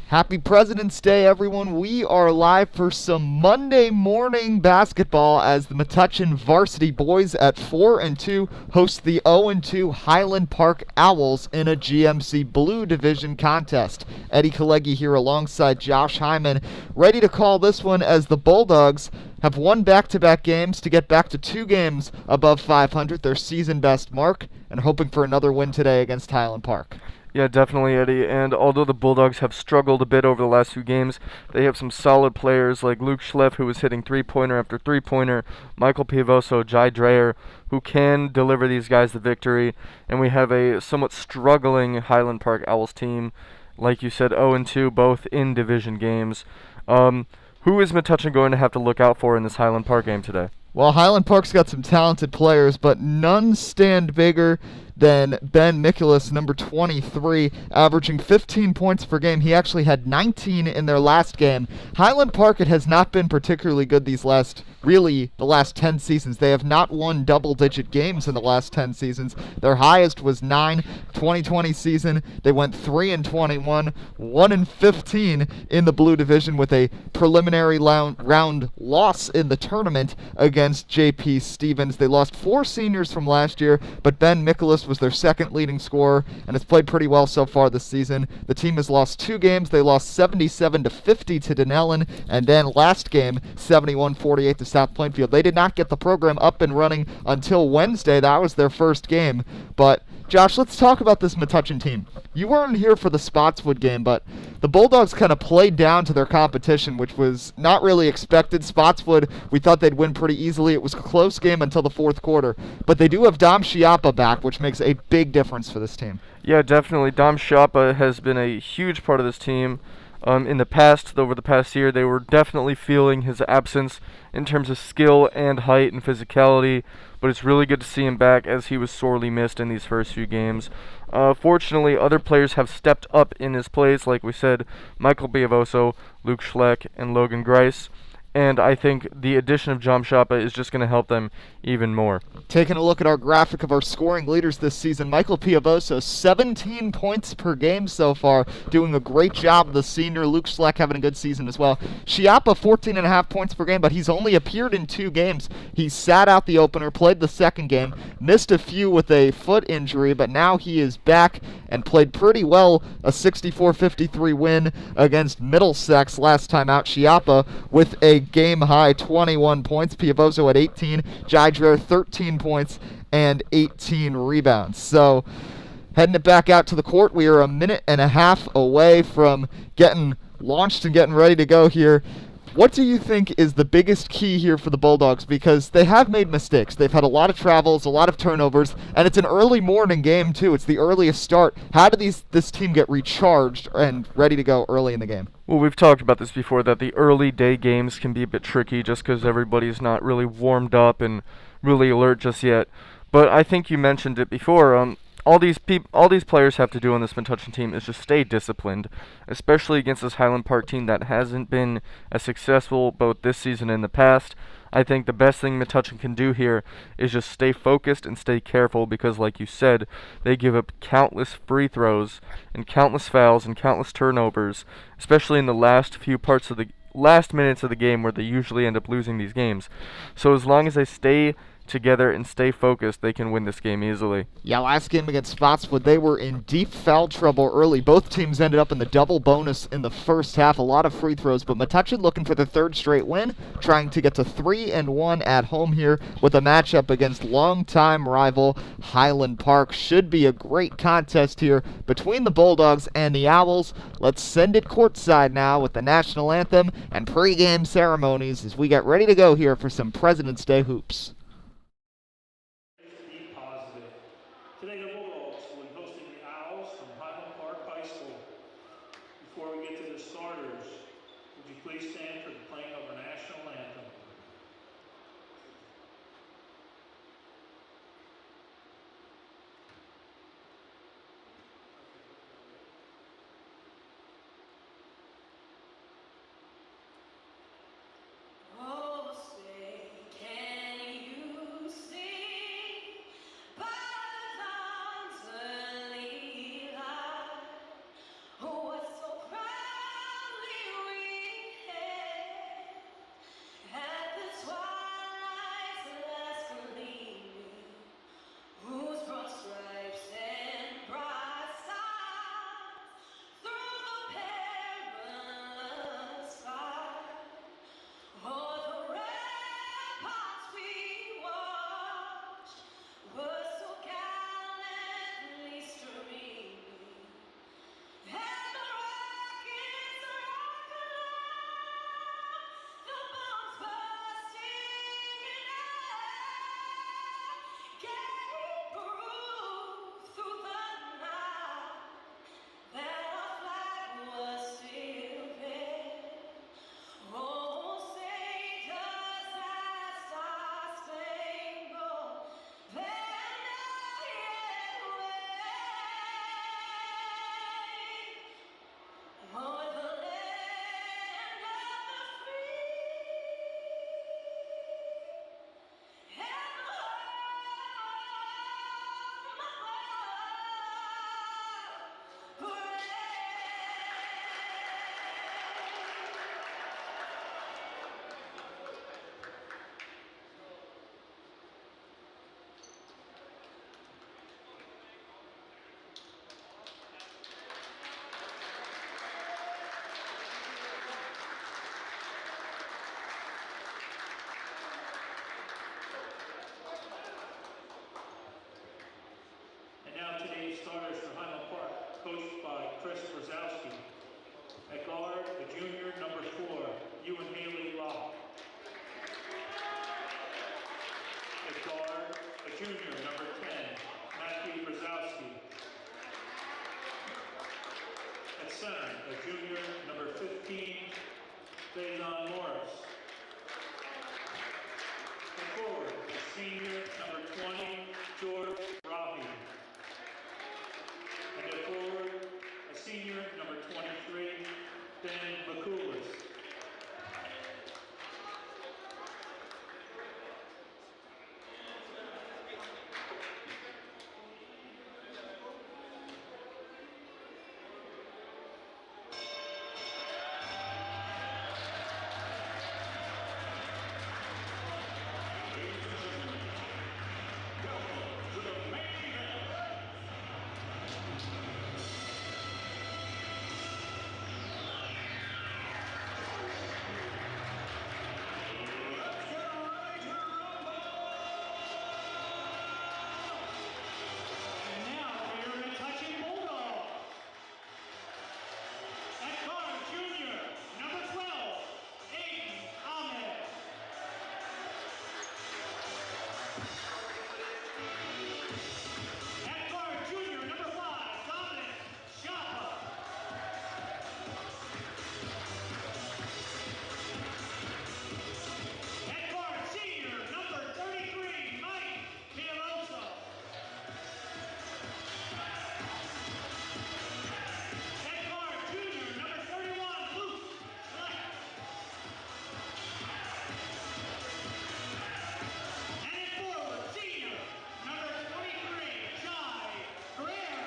Happy President's Day, everyone. We are live for some Monday morning basketball as the Metuchen Varsity boys at 4-2 host the 0-2 Highland Park Owls in a GMC Blue Division contest. Eddie Kalegi here alongside Josh Hyman, ready to call this one as the Bulldogs have won back-to-back games to get back to 2 games above 500, their season-best mark, and hoping for another win today against Highland Park. Yeah, definitely, Eddie. And although the Bulldogs have struggled a bit over the last few games, they have some solid players like Luke Schleff, who is hitting three-pointer after three-pointer, Michael Piavoso, Jai Dreyer, who can deliver these guys the victory. And we have a somewhat struggling Highland Park Owls team, like you said, 0-2, both in division games. Who is Metuchen going to have to look out for in this Highland Park game today? Well, Highland Park's got some talented players, but none stand bigger than Ben Mikulas, number 23, averaging 15 points per game. He actually had 19 in their last game. Highland Park, it has not been particularly good the last 10 seasons. They have not won double-digit games in the last 10 seasons. Their highest was 2020 season. They went 3-21, 1-15 in the Blue Division with a preliminary round loss in the tournament against J.P. Stevens. They lost 4 seniors from last year, but Ben Mikulas was their second leading scorer and has played pretty well so far this season. The team has lost 2 games. They lost 77-50 to Dunellen, and then last game 71-48 to South Plainfield. They did not get the program up and running until Wednesday. That was their first game. But Josh, let's talk about this Metuchen team. You weren't here for the Spotswood game, but the Bulldogs kind of played down to their competition, which was not really expected. Spotswood, we thought they'd win pretty easily. It was a close game until the fourth quarter. But they do have Dom Schiappa back, which makes a big difference for this team. Yeah, definitely. Dom Schiappa has been a huge part of this team. In the past, over the past year, they were definitely feeling his absence in terms of skill and height and physicality, but it's really good to see him back as he was sorely missed in these first few games. Fortunately, other players have stepped up in his place, like we said, Michael Piavoso, Luke Schleck, and Logan Grice. And I think the addition of Dom Schiappa is just going to help them even more. Taking a look at our graphic of our scoring leaders this season, Michael Piavoso, 17 points per game so far, doing a great job. The senior, Luke Schleck, having a good season as well. Schiappa, 14.5 points per game, but he's only appeared in 2 games. He sat out the opener, played the second game, missed a few with a foot injury, but now he is back and played pretty well. A 64-53 win against Middlesex last time out. Schiappa with a game-high 21 points. Piavoso at 18. Jai Dreyer 13 points and 18 rebounds. So heading it back out to the court, we are a minute and a half away from getting launched and getting ready to go here. What do you think is the biggest key here for the Bulldogs? Because they have made mistakes. They've had a lot of travels, a lot of turnovers, and it's an early morning game, too. It's the earliest start. How do this team get recharged and ready to go early in the game? Well, we've talked about this before, that the early day games can be a bit tricky just because everybody's not really warmed up and really alert just yet. But I think you mentioned it before. All these players have to do on this Metuchen team is just stay disciplined, especially against this Highland Park team that hasn't been as successful both this season and in the past. I think the best thing Metuchen can do here is just stay focused and stay careful because, like you said, they give up countless free throws and countless fouls and countless turnovers, especially in the last minutes of the game where they usually end up losing these games. So as long as they stay together and stay focused, they can win this game easily. Yeah, last game against Spotswood, they were in deep foul trouble early. Both teams ended up in the double bonus in the first half. A lot of free throws, but Metuchen looking for their 3rd straight win, trying to get to 3-1 at home here with a matchup against longtime rival Highland Park. Should be a great contest here between the Bulldogs and the Owls. Let's send it courtside now with the national anthem and pregame ceremonies as we get ready to go here for some President's Day hoops. Today the Bulldogs will be hosting the Owls from Highland Park High School. Before we get to the starters, would you please stand for the playing of our national anthem? Oh, say, can you And now today's starters for Highland Park, coached by Chris Brzezowski. At guard, a junior, number 4, Ewan Haley Locke. At guard, a junior, number 10, Matthew Brzezowski. At center, a junior, number 15, Faison Morris. At forward, a senior, number 20, George Ravi. And at forward, a senior, number 23, Ben McCoulis. And now for your Metuchen Bulldog. At guard, junior, number 12, Aiden Ahmed. At guard, junior, number 5, Dominic Shapa. At guard, senior, number 33, Mike Pialoso. At guard, junior, number 31, Luke Schleck. And at forward, senior, number 23, Jai Greer.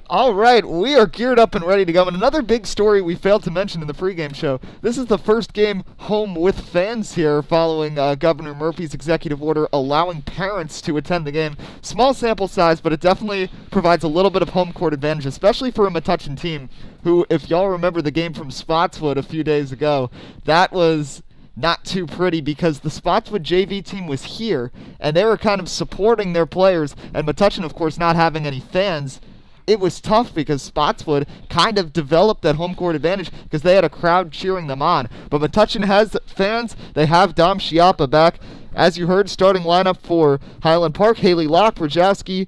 All right, we are geared up and ready to go. And another big story we failed to mention in the pregame show. This is the first game home with fans here following Governor Murphy's executive order allowing parents to attend the game. Small sample size, but it definitely provides a little bit of home court advantage, especially for a Metuchen team who, if y'all remember the game from Spotswood a few days ago, that was not too pretty because the Spotswood JV team was here, and they were kind of supporting their players, and Metuchen, of course, not having any fans. It was tough because Spotswood kind of developed that home court advantage because they had a crowd cheering them on. But Metuchen has fans. They have Dom Schiappa back. As you heard, starting lineup for Highland Park, Haley Locke, Brzezowski,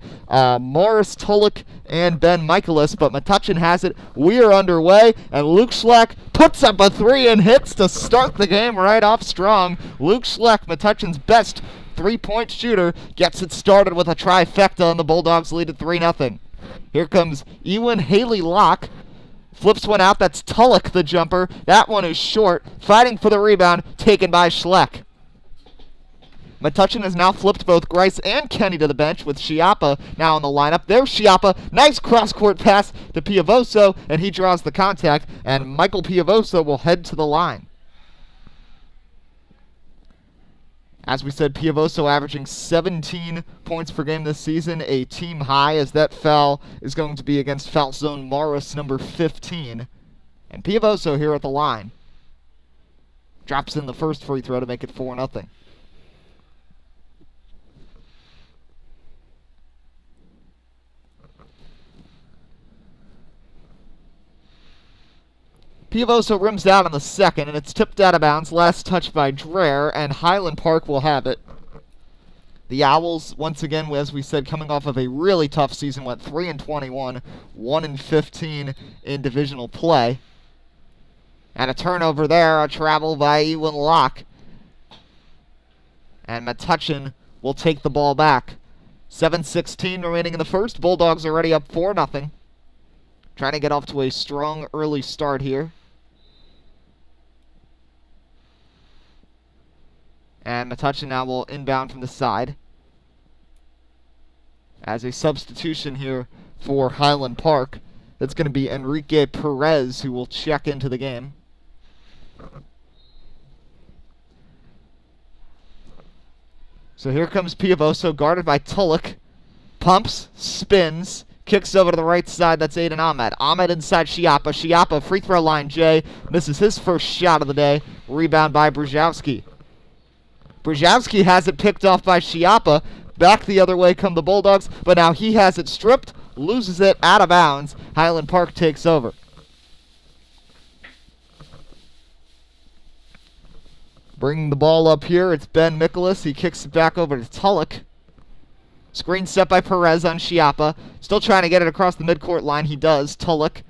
Morris Tulloch, and Ben Michaelis. But Metuchen has it. We are underway, and Luke Schleck puts up a 3 and hits to start the game right off strong. Luke Schleck, Metuchen's best three-point shooter, gets it started with a trifecta, and the Bulldogs lead at 3-0. Here comes Ewan Haley Locke. Flips one out. That's Tulloch, the jumper. That one is short. Fighting for the rebound. Taken by Schleck. Metuchen has now flipped both Grice and Kenny to the bench with Schiappa now in the lineup. There's Schiappa. Nice cross-court pass to Piavoso, and he draws the contact, and Michael Piavoso will head to the line. As we said, Piavoso averaging 17 points per game this season, a team high, as that foul is going to be against foul zone Morris, number 15. And Piavoso here at the line. Drops in the first free throw to make it 4-0. Piovoso rims out on the second, and it's tipped out of bounds. Last touch by Dreher, and Highland Park will have it. The Owls, once again, as we said, coming off of a really tough season, went 3-21, 1-15 in divisional play. And a turnover there, a travel by Ewan Locke. And Metuchen will take the ball back. 7:16 remaining in the first. Bulldogs already up 4-0. Trying to get off to a strong early start here. And Metuchen now will inbound from the side. As a substitution here for Highland Park, that's going to be Enrique Perez, who will check into the game. So here comes Piovoso, guarded by Tulloch. Pumps, spins, kicks over to the right side. That's Aiden Ahmed. Ahmed inside Schiappa. Schiappa, free throw line J. Misses his first shot of the day. Rebound by Brzezowski. Brzezowski has it picked off by Schiappa. Back the other way come the Bulldogs, but now he has it stripped, loses it out of bounds. Highland Park takes over. Bringing the ball up here, it's Ben Michaelis. He kicks it back over to Tulloch. Screen set by Perez on Schiappa. Still trying to get it across the midcourt line. He does. Tulloch.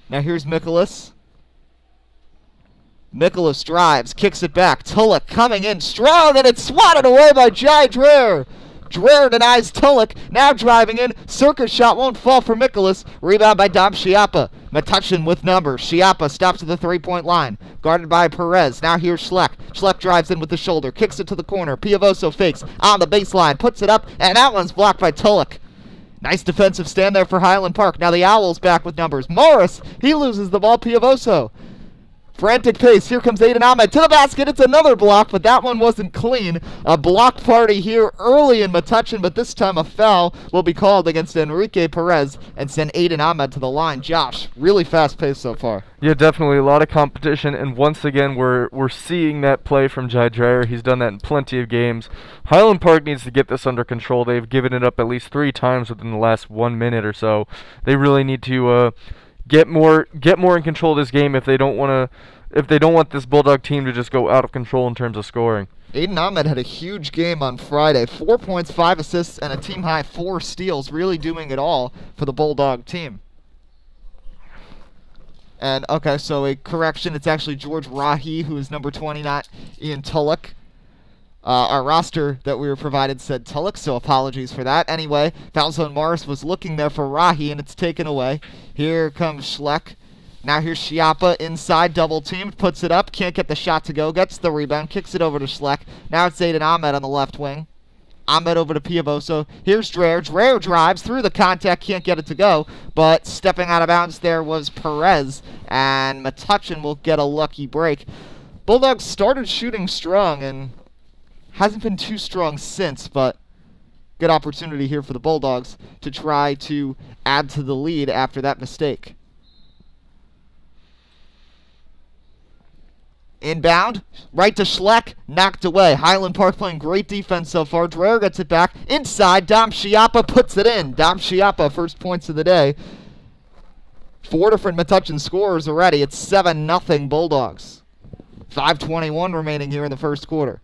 Now here's Michaelis. Michaelis drives, kicks it back. Tulloch coming in strong, and it's swatted away by Jai Dreher. Dreher denies Tulloch. Now driving in. Circus shot won't fall for Michaelis. Rebound by Dom Schiappa. Metuchen with numbers. Schiappa stops at the three-point line. Guarded by Perez. Now here's Schleck. Schleck drives in with the shoulder. Kicks it to the corner. Piovoso fakes on the baseline. Puts it up, and that one's blocked by Tulloch. Nice defensive stand there for Highland Park. Now the Owls back with numbers. Morris, he loses the ball. Piovoso. Frantic pace. Here comes Aiden Ahmed to the basket. It's another block, but that one wasn't clean. A block party here early in Metuchen, but this time a foul will be called against Enrique Perez and send Aiden Ahmed to the line. Josh, really fast pace so far. Yeah, definitely a lot of competition, and once again we're seeing that play from Jai Dreher. He's done that in plenty of games. Highland Park needs to get this under control. They've given it up at least 3 times within the last 1 minute or so. They really need to get more in control of this game if they don't want this Bulldog team to just go out of control in terms of scoring. Aiden Ahmed had a huge game on Friday. 4 points, 5 assists, and a team-high 4 steals, really doing it all for the Bulldog team. And, okay, so a correction. It's actually George Rahi, who is number 20, not Ian Tulloch. Our roster that we were provided said Tulloch, so apologies for that. Anyway, foul zone Morris was looking there for Rahi, and it's taken away. Here comes Schleck. Now here's Schiappa inside, double teamed, puts it up, can't get the shot to go, gets the rebound, kicks it over to Schleck. Now it's Aiden Ahmed on the left wing. Ahmed over to Piovoso. Here's Dreher. Dreher drives through the contact, can't get it to go, but stepping out of bounds there was Perez, and Metuchen will get a lucky break. Bulldogs started shooting strong and hasn't been too strong since, but good opportunity here for the Bulldogs to try to add to the lead after that mistake. Inbound, right to Schleck, knocked away. Highland Park playing great defense so far. Dreher gets it back. Inside, Dom Schiappa puts it in. Dom Schiappa, first points of the day. 4 different Metuchen scorers already. It's 7-0 Bulldogs. 5:21 remaining here in the first quarter.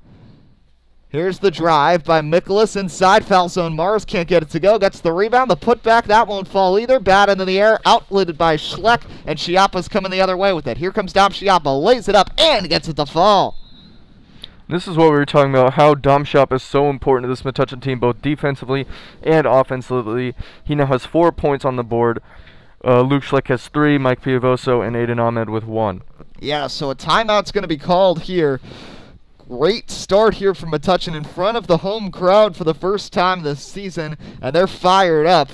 Here's the drive by Michaelis inside. Foul zone. Morris can't get it to go. Gets the rebound. The putback. That won't fall either. Bad into the air. Outletted by Schleck. And Schiappa's coming the other way with it. Here comes Dom Schiappa. Lays it up and gets it to fall. This is what we were talking about, how Dom Schiappa is so important to this Metuchen team, both defensively and offensively. He now has 4 points on the board. Luke Schleck has 3. Mike Piovoso and Aiden Ahmed with 1. Yeah, so a timeout's going to be called here. Great start here from Metuchen in front of the home crowd for the first time this season, and they're fired up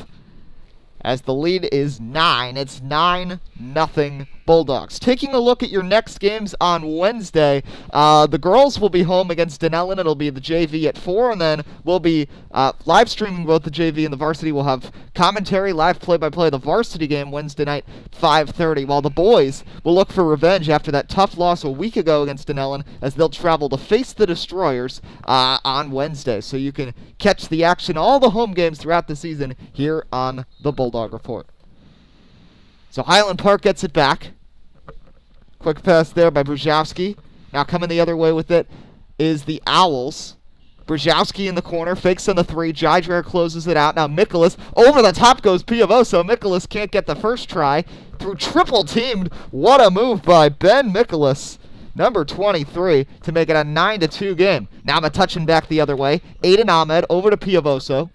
as the lead is 9. It's 9-0 Bulldogs. Taking a look at your next games on Wednesday, the girls will be home against Dunellen. It'll be the JV at 4, and then we'll be live streaming both the JV and the Varsity. We'll have commentary, live play-by-play of the Varsity game Wednesday night, 5:30, while the boys will look for revenge after that tough loss a week ago against Dunellen as they'll travel to face the Destroyers on Wednesday. So you can catch the action, all the home games throughout the season here on the Bulldog Report. So Highland Park gets it back. Quick pass there by Brzezowski. Now coming the other way with it is the Owls. Brzezowski in the corner, fakes on the 3. Jydrer closes it out. Now Mikolas, over the top goes Piavoso. Mikolas can't get the first try. Through triple teamed. What a move by Ben Mikolas, number 23, to make it a 9-2 game. Now Metuchen back the other way. Aiden Ahmed over to Piavoso.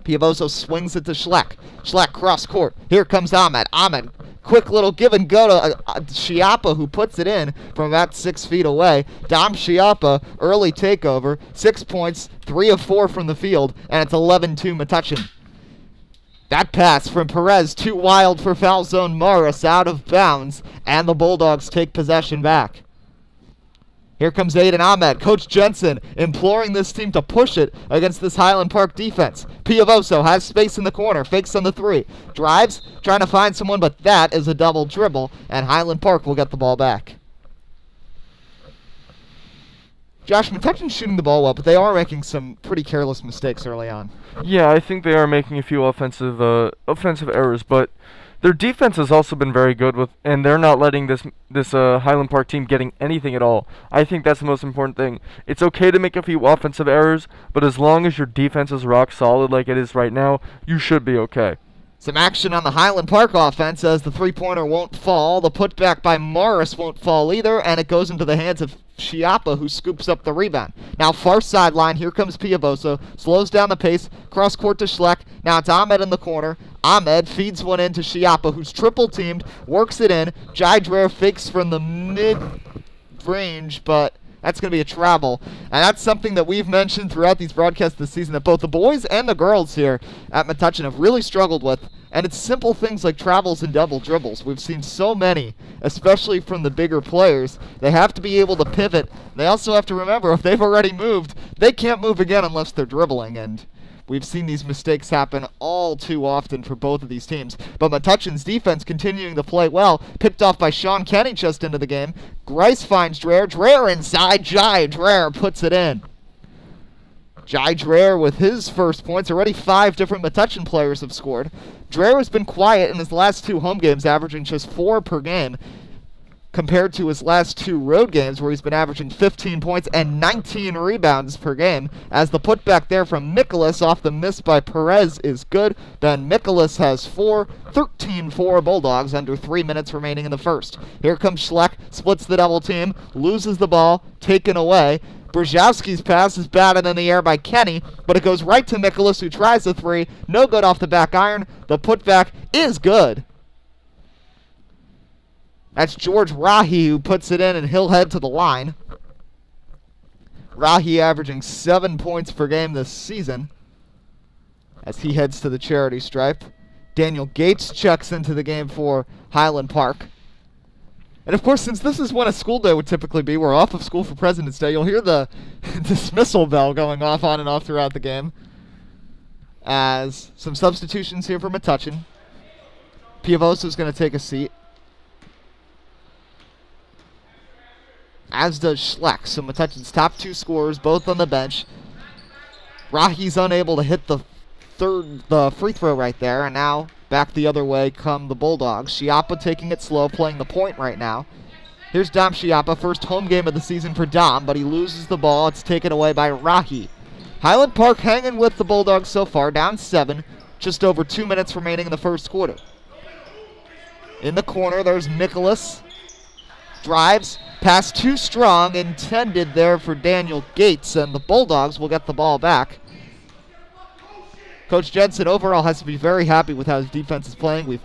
Piavoso swings it to Schleck. Schleck cross court. Here comes Ahmed. Ahmed, quick little give and go to Schiappa, who puts it in from about 6 feet away. Dom Schiappa, early takeover. 6 points, 3 of 4 from the field, and it's 11-2 Metuchen. That pass from Perez, too wild for foul zone Morris, out of bounds, and the Bulldogs take possession back. Here comes Aiden Ahmed. Coach Jensen imploring this team to push it against this Highland Park defense. Piavoso has space in the corner. Fakes on the 3. Drives, trying to find someone, but that is a double dribble, and Highland Park will get the ball back. Josh, Metuchen's shooting the ball well, but they are making some pretty careless mistakes early on. Yeah, I think they are making a few offensive errors, but their defense has also been very good and they're not letting this Highland Park team getting anything at all. I think that's the most important thing. It's okay to make a few offensive errors, but as long as your defense is rock solid like it is right now, you should be okay. Some action on the Highland Park offense as the three-pointer won't fall. The putback by Morris won't fall either, and it goes into the hands of Schiappa, who scoops up the rebound. Now far sideline, here comes Piavoso, slows down the pace, cross court to Schleck. Now it's Ahmed in the corner. Ahmed feeds one in to Schiappa, who's triple-teamed, works it in. Jydrer fakes from the mid-range, but that's going to be a travel. And that's something that we've mentioned throughout these broadcasts this season, that both the boys and the girls here at Metuchen have really struggled with. And it's simple things like travels and double dribbles. We've seen so many, especially from the bigger players. They have to be able to pivot. They also have to remember, if they've already moved, they can't move again unless they're dribbling. And we've seen these mistakes happen all too often for both of these teams. But Metuchen's defense continuing to play well. Picked off by Sean Kenny just into the game. Grice finds Dreher. Dreher inside. Dreher puts it in. Dreher with his first points. Already 5 different Metuchen players have scored. Dreher has been quiet in his last 2 home games, averaging just 4 per game, compared to his last 2 road games where he's been averaging 15 points and 19 rebounds per game, as the putback there from Mikolas off the miss by Perez is good. Ben Mikolas has 4, 13-4 Bulldogs, under 3 minutes remaining in the first. Here comes Schleck, splits the double team, loses the ball, taken away. Brzezowski's pass is batted in the air by Kenny, but it goes right to Mikolas, who tries the 3. No good off the back iron. The putback is good. That's George Rahi who puts it in, and he'll head to the line. Rahi averaging 7 points per game this season as he heads to the charity stripe. Daniel Gates checks into the game for Highland Park. And of course, since this is when a school day would typically be, we're off of school for President's Day, you'll hear the dismissal bell going off on and off throughout the game. As some substitutions here for Metuchen. Piavoso's going to take a seat, as does Schleck. So Metuchen's top 2 scorers, both on the bench. Rahi's unable to hit the free throw right there, and now back the other way come the Bulldogs. Schiappa taking it slow, playing the point right now. Here's Dom Schiappa, first home game of the season for Dom, but he loses the ball. It's taken away by Rahi. Highland Park hanging with the Bulldogs so far, down 7, just over 2 minutes remaining in the first quarter. In the corner, there's Mikolas. Drives, pass too strong, intended there for Daniel Gates, and the Bulldogs will get the ball back. Coach Jensen overall has to be very happy with how his defense is playing. We've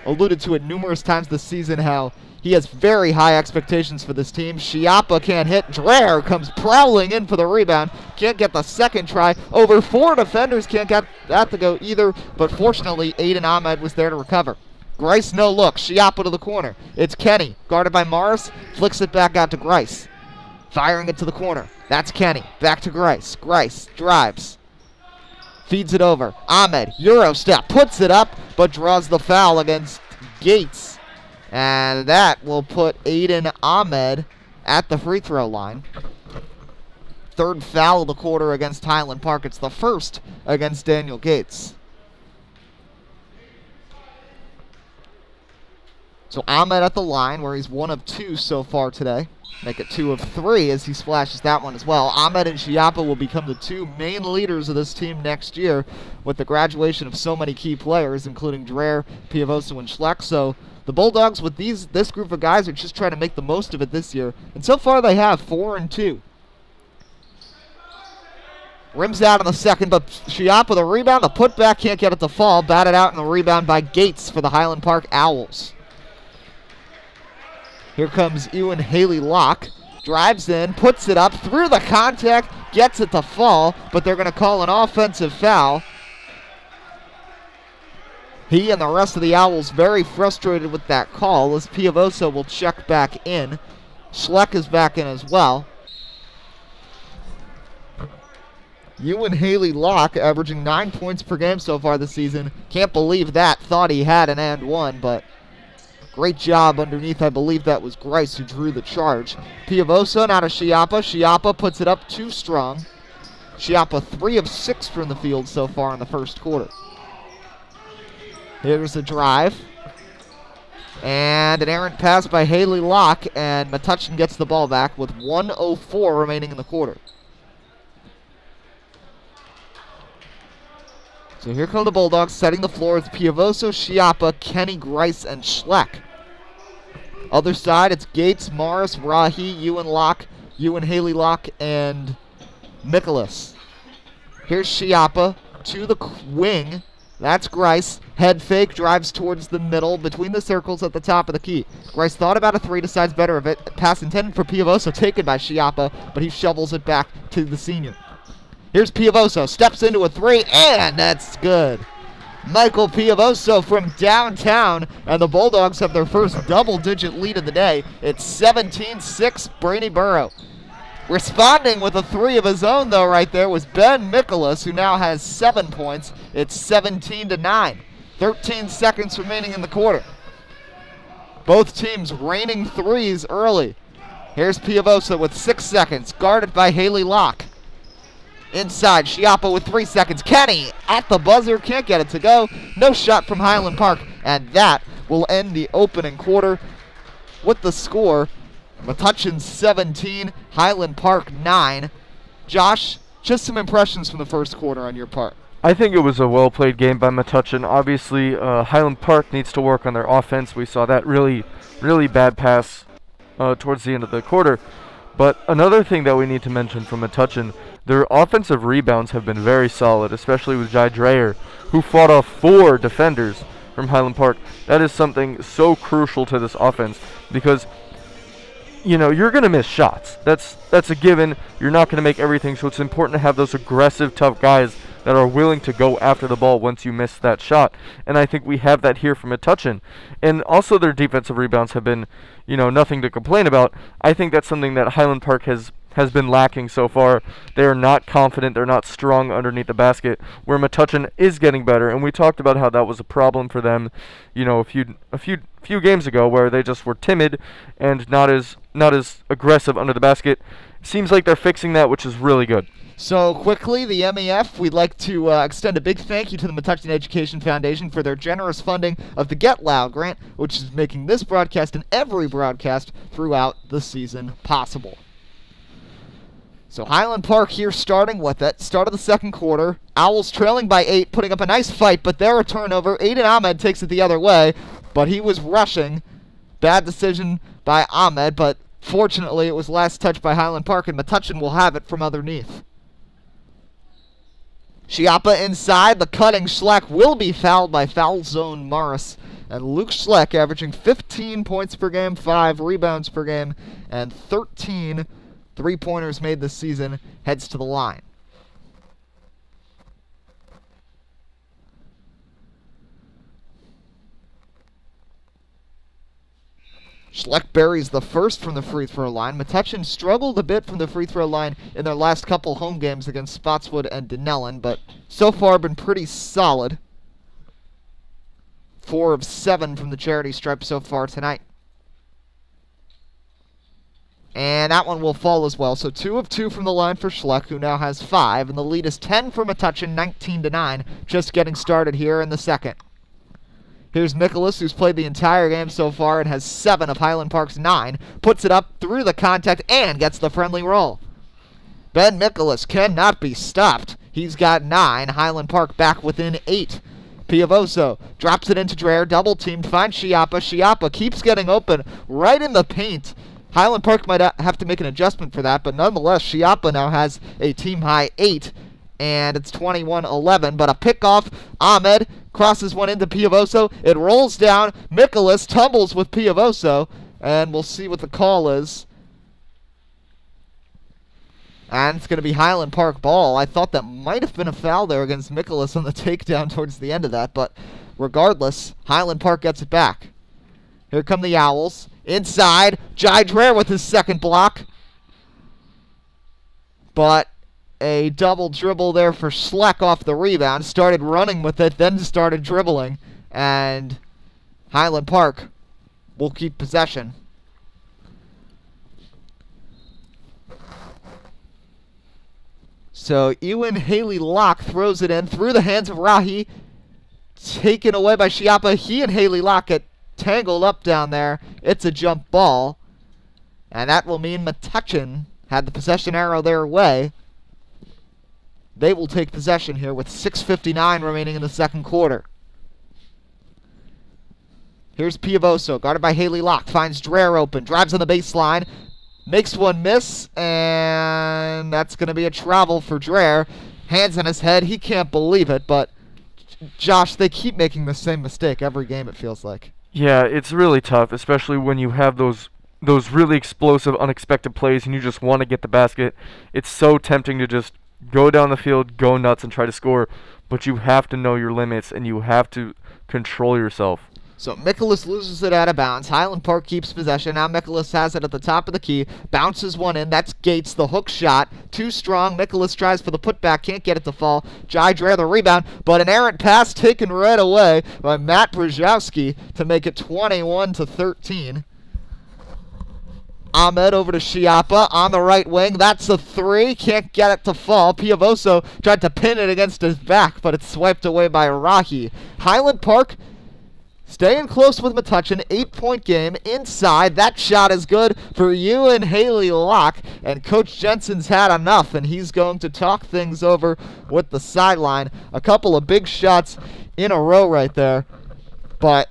alluded to it numerous times this season, how he has very high expectations for this team. Schiappa can't hit. Dreher comes prowling in for the rebound. Can't get the second try. Over 4 defenders can't get that to go either, but fortunately, Aiden Ahmed was there to recover. Grice, no look. Schiappa to the corner. It's Kenny, guarded by Morris. Flicks it back out to Grice. Firing it to the corner. That's Kenny. Back to Grice. Grice drives. Feeds it over. Ahmed, Euro step, puts it up, but draws the foul against Gates. And that will put Aiden Ahmed at the free throw line. 3rd foul of the quarter against Highland Park. It's the first against Daniel Gates. So Ahmed at the line, where he's 1 of 2 so far today. Make it 2 of 3 as he splashes that one as well. Ahmed and Chiappa will become the 2 main leaders of this team next year with the graduation of so many key players, including Dreher, Piavoso, and Schleck. So the Bulldogs with this group of guys are just trying to make the most of it this year. And so far they have 4 and 2. Rims out in the second, but Chiappa the rebound. The putback can't get it to fall. Batted out in the rebound by Gates for the Highland Park Owls. Here comes Ewan Haley Locke. Drives in, puts it up, through the contact, gets it to fall, but they're going to call an offensive foul. He and the rest of the Owls very frustrated with that call as Piavoso will check back in. Schleck is back in as well. Ewan Haley Locke averaging 9 points per game so far this season. Can't believe that. Thought he had an and one, but great job underneath. I believe that was Grice who drew the charge. Piavoso now to Chiappa. Chiappa puts it up too strong. Chiappa 3 of 6 from the field so far in the first quarter. Here's a drive. And an errant pass by Haley Locke, and Metuchen gets the ball back with 1:04 remaining in the quarter. So here come the Bulldogs setting the floor with Piavoso, Chiappa, Kenny, Grice, and Schleck. Other side, it's Gates, Morris, Rahi, Ewan Haley Locke, and Nicholas. Here's Chiappa to the wing. That's Grice. Head fake, drives towards the middle, between the circles at the top of the key. Grice thought about a 3, decides better of it. Pass intended for Piavoso, taken by Chiappa, but he shovels it back to the senior. Here's Piavoso, steps into a 3, and that's good. Michael Piavoso from downtown, and the Bulldogs have their first double-digit lead of the day. It's 17-6, Brady Burrow. Responding with a 3 of his own, though, right there was Ben Nicholas, who now has 7 points. It's 17-9. 13 seconds remaining in the quarter. Both teams raining threes early. Here's Piavoso with 6 seconds, guarded by Haley Locke. Inside, Chiappa with 3 seconds. Kenny at the buzzer, can't get it to go. No shot from Highland Park, and that will end the opening quarter with the score. Metuchen 17, Highland Park 9. Josh, just some impressions from the first quarter on your part. I think it was a well-played game by Metuchen. Obviously, Highland Park needs to work on their offense. We saw that really bad pass towards the end of the quarter. But another thing that we need to mention from Metuchen, their offensive rebounds have been very solid, especially with Jai Dreher, who fought off 4 defenders from Highland Park. That is something so crucial to this offense because, you know, you're going to miss shots. That's a given. You're not going to make everything, so it's important to have those aggressive, tough guys that are willing to go after the ball once you miss that shot. And I think we have that here from Metuchen. And also their defensive rebounds have been, you know, nothing to complain about. I think that's something that Highland Park has been lacking so far. They're not confident, they're not strong underneath the basket, where Metuchen is getting better. And we talked about how that was a problem for them, you know, a few games ago, where they just were timid and not as aggressive under the basket. Seems like they're fixing that, which is really good. So quickly, the MEF, we'd like to extend a big thank you to the Metuchen Education Foundation for their generous funding of the Get Loud grant, which is making this broadcast and every broadcast throughout the season possible. So Highland Park here starting with it. Start of the second quarter. Owls trailing by 8, putting up a nice fight, but they're a turnover. Aiden Ahmed takes it the other way, but he was rushing. Bad decision by Ahmed, but fortunately it was last touched by Highland Park, and Metuchen will have it from underneath. Chiappa inside, the cutting Schleck will be fouled by foul zone Morris. And Luke Schleck averaging 15 points per game, 5 rebounds per game, and 13 three-pointers made this season, heads to the line. Schleck buries the first from the free throw line. Metuchen struggled a bit from the free throw line in their last couple home games against Spotswood and Denellen, but so far been pretty solid. 4 of 7 from the charity stripe so far tonight. And that one will fall as well. So 2 of 2 from the line for Schleck, who now has 5, and the lead is 10 for Metuchen, 19-9, just getting started here in the second. Here's Nicholas, who's played the entire game so far and has 7 of Highland Park's 9. Puts it up through the contact and gets the friendly roll. Ben Nicholas cannot be stopped. He's got 9. Highland Park back within 8. Piavoso drops it into Dreher, double teamed, finds Schiappa. Schiappa keeps getting open right in the paint. Highland Park might have to make an adjustment for that, but nonetheless, Schiappa now has a team-high 8, and it's 21-11. But a pickoff, Ahmed crosses one into Piavoso. It rolls down. Nicholas tumbles with Piavoso, and we'll see what the call is. And it's going to be Highland Park ball. I thought that might have been a foul there against Nicholas on the takedown towards the end of that, but regardless, Highland Park gets it back. Here come the Owls. Inside, Jai Dreher with his second block. But a double dribble there for Schleck off the rebound. Started running with it, then started dribbling. And Highland Park will keep possession. So Ewan Haley Locke throws it in through the hands of Rahi. Taken away by Schiappa. He and Haley Locke get tangled up down there. It's a jump ball. And that will mean Metuchen had the possession arrow their way. They will take possession here with 6:59 remaining in the second quarter. Here's Piavoso, guarded by Haley Locke. Finds Dreher open, drives on the baseline. Makes one miss, and that's going to be a travel for Dreher. Hands on his head. He can't believe it, but Josh, they keep making the same mistake every game, it feels like. Yeah, it's really tough, especially when you have those really explosive, unexpected plays and you just want to get the basket. It's so tempting to just go down the field, go nuts, and try to score, but you have to know your limits and you have to control yourself. So Nicholas loses it out of bounds. Highland Park keeps possession. Now Nicholas has it at the top of the key. Bounces one in. That's Gates, the hook shot. Too strong. Nicholas tries for the putback. Can't get it to fall. Jai Dreher the rebound. But an errant pass taken right away by Matt Brzezowski to make it 21-13. Ahmed over to Schiappa on the right wing. That's a 3. Can't get it to fall. Piavoso tried to pin it against his back, but it's swiped away by Rahi. Highland Park staying close with Metuchen, 8-point game inside. That shot is good for you and Haley Locke. And Coach Jensen's had enough, and he's going to talk things over with the sideline. A couple of big shots in a row right there. But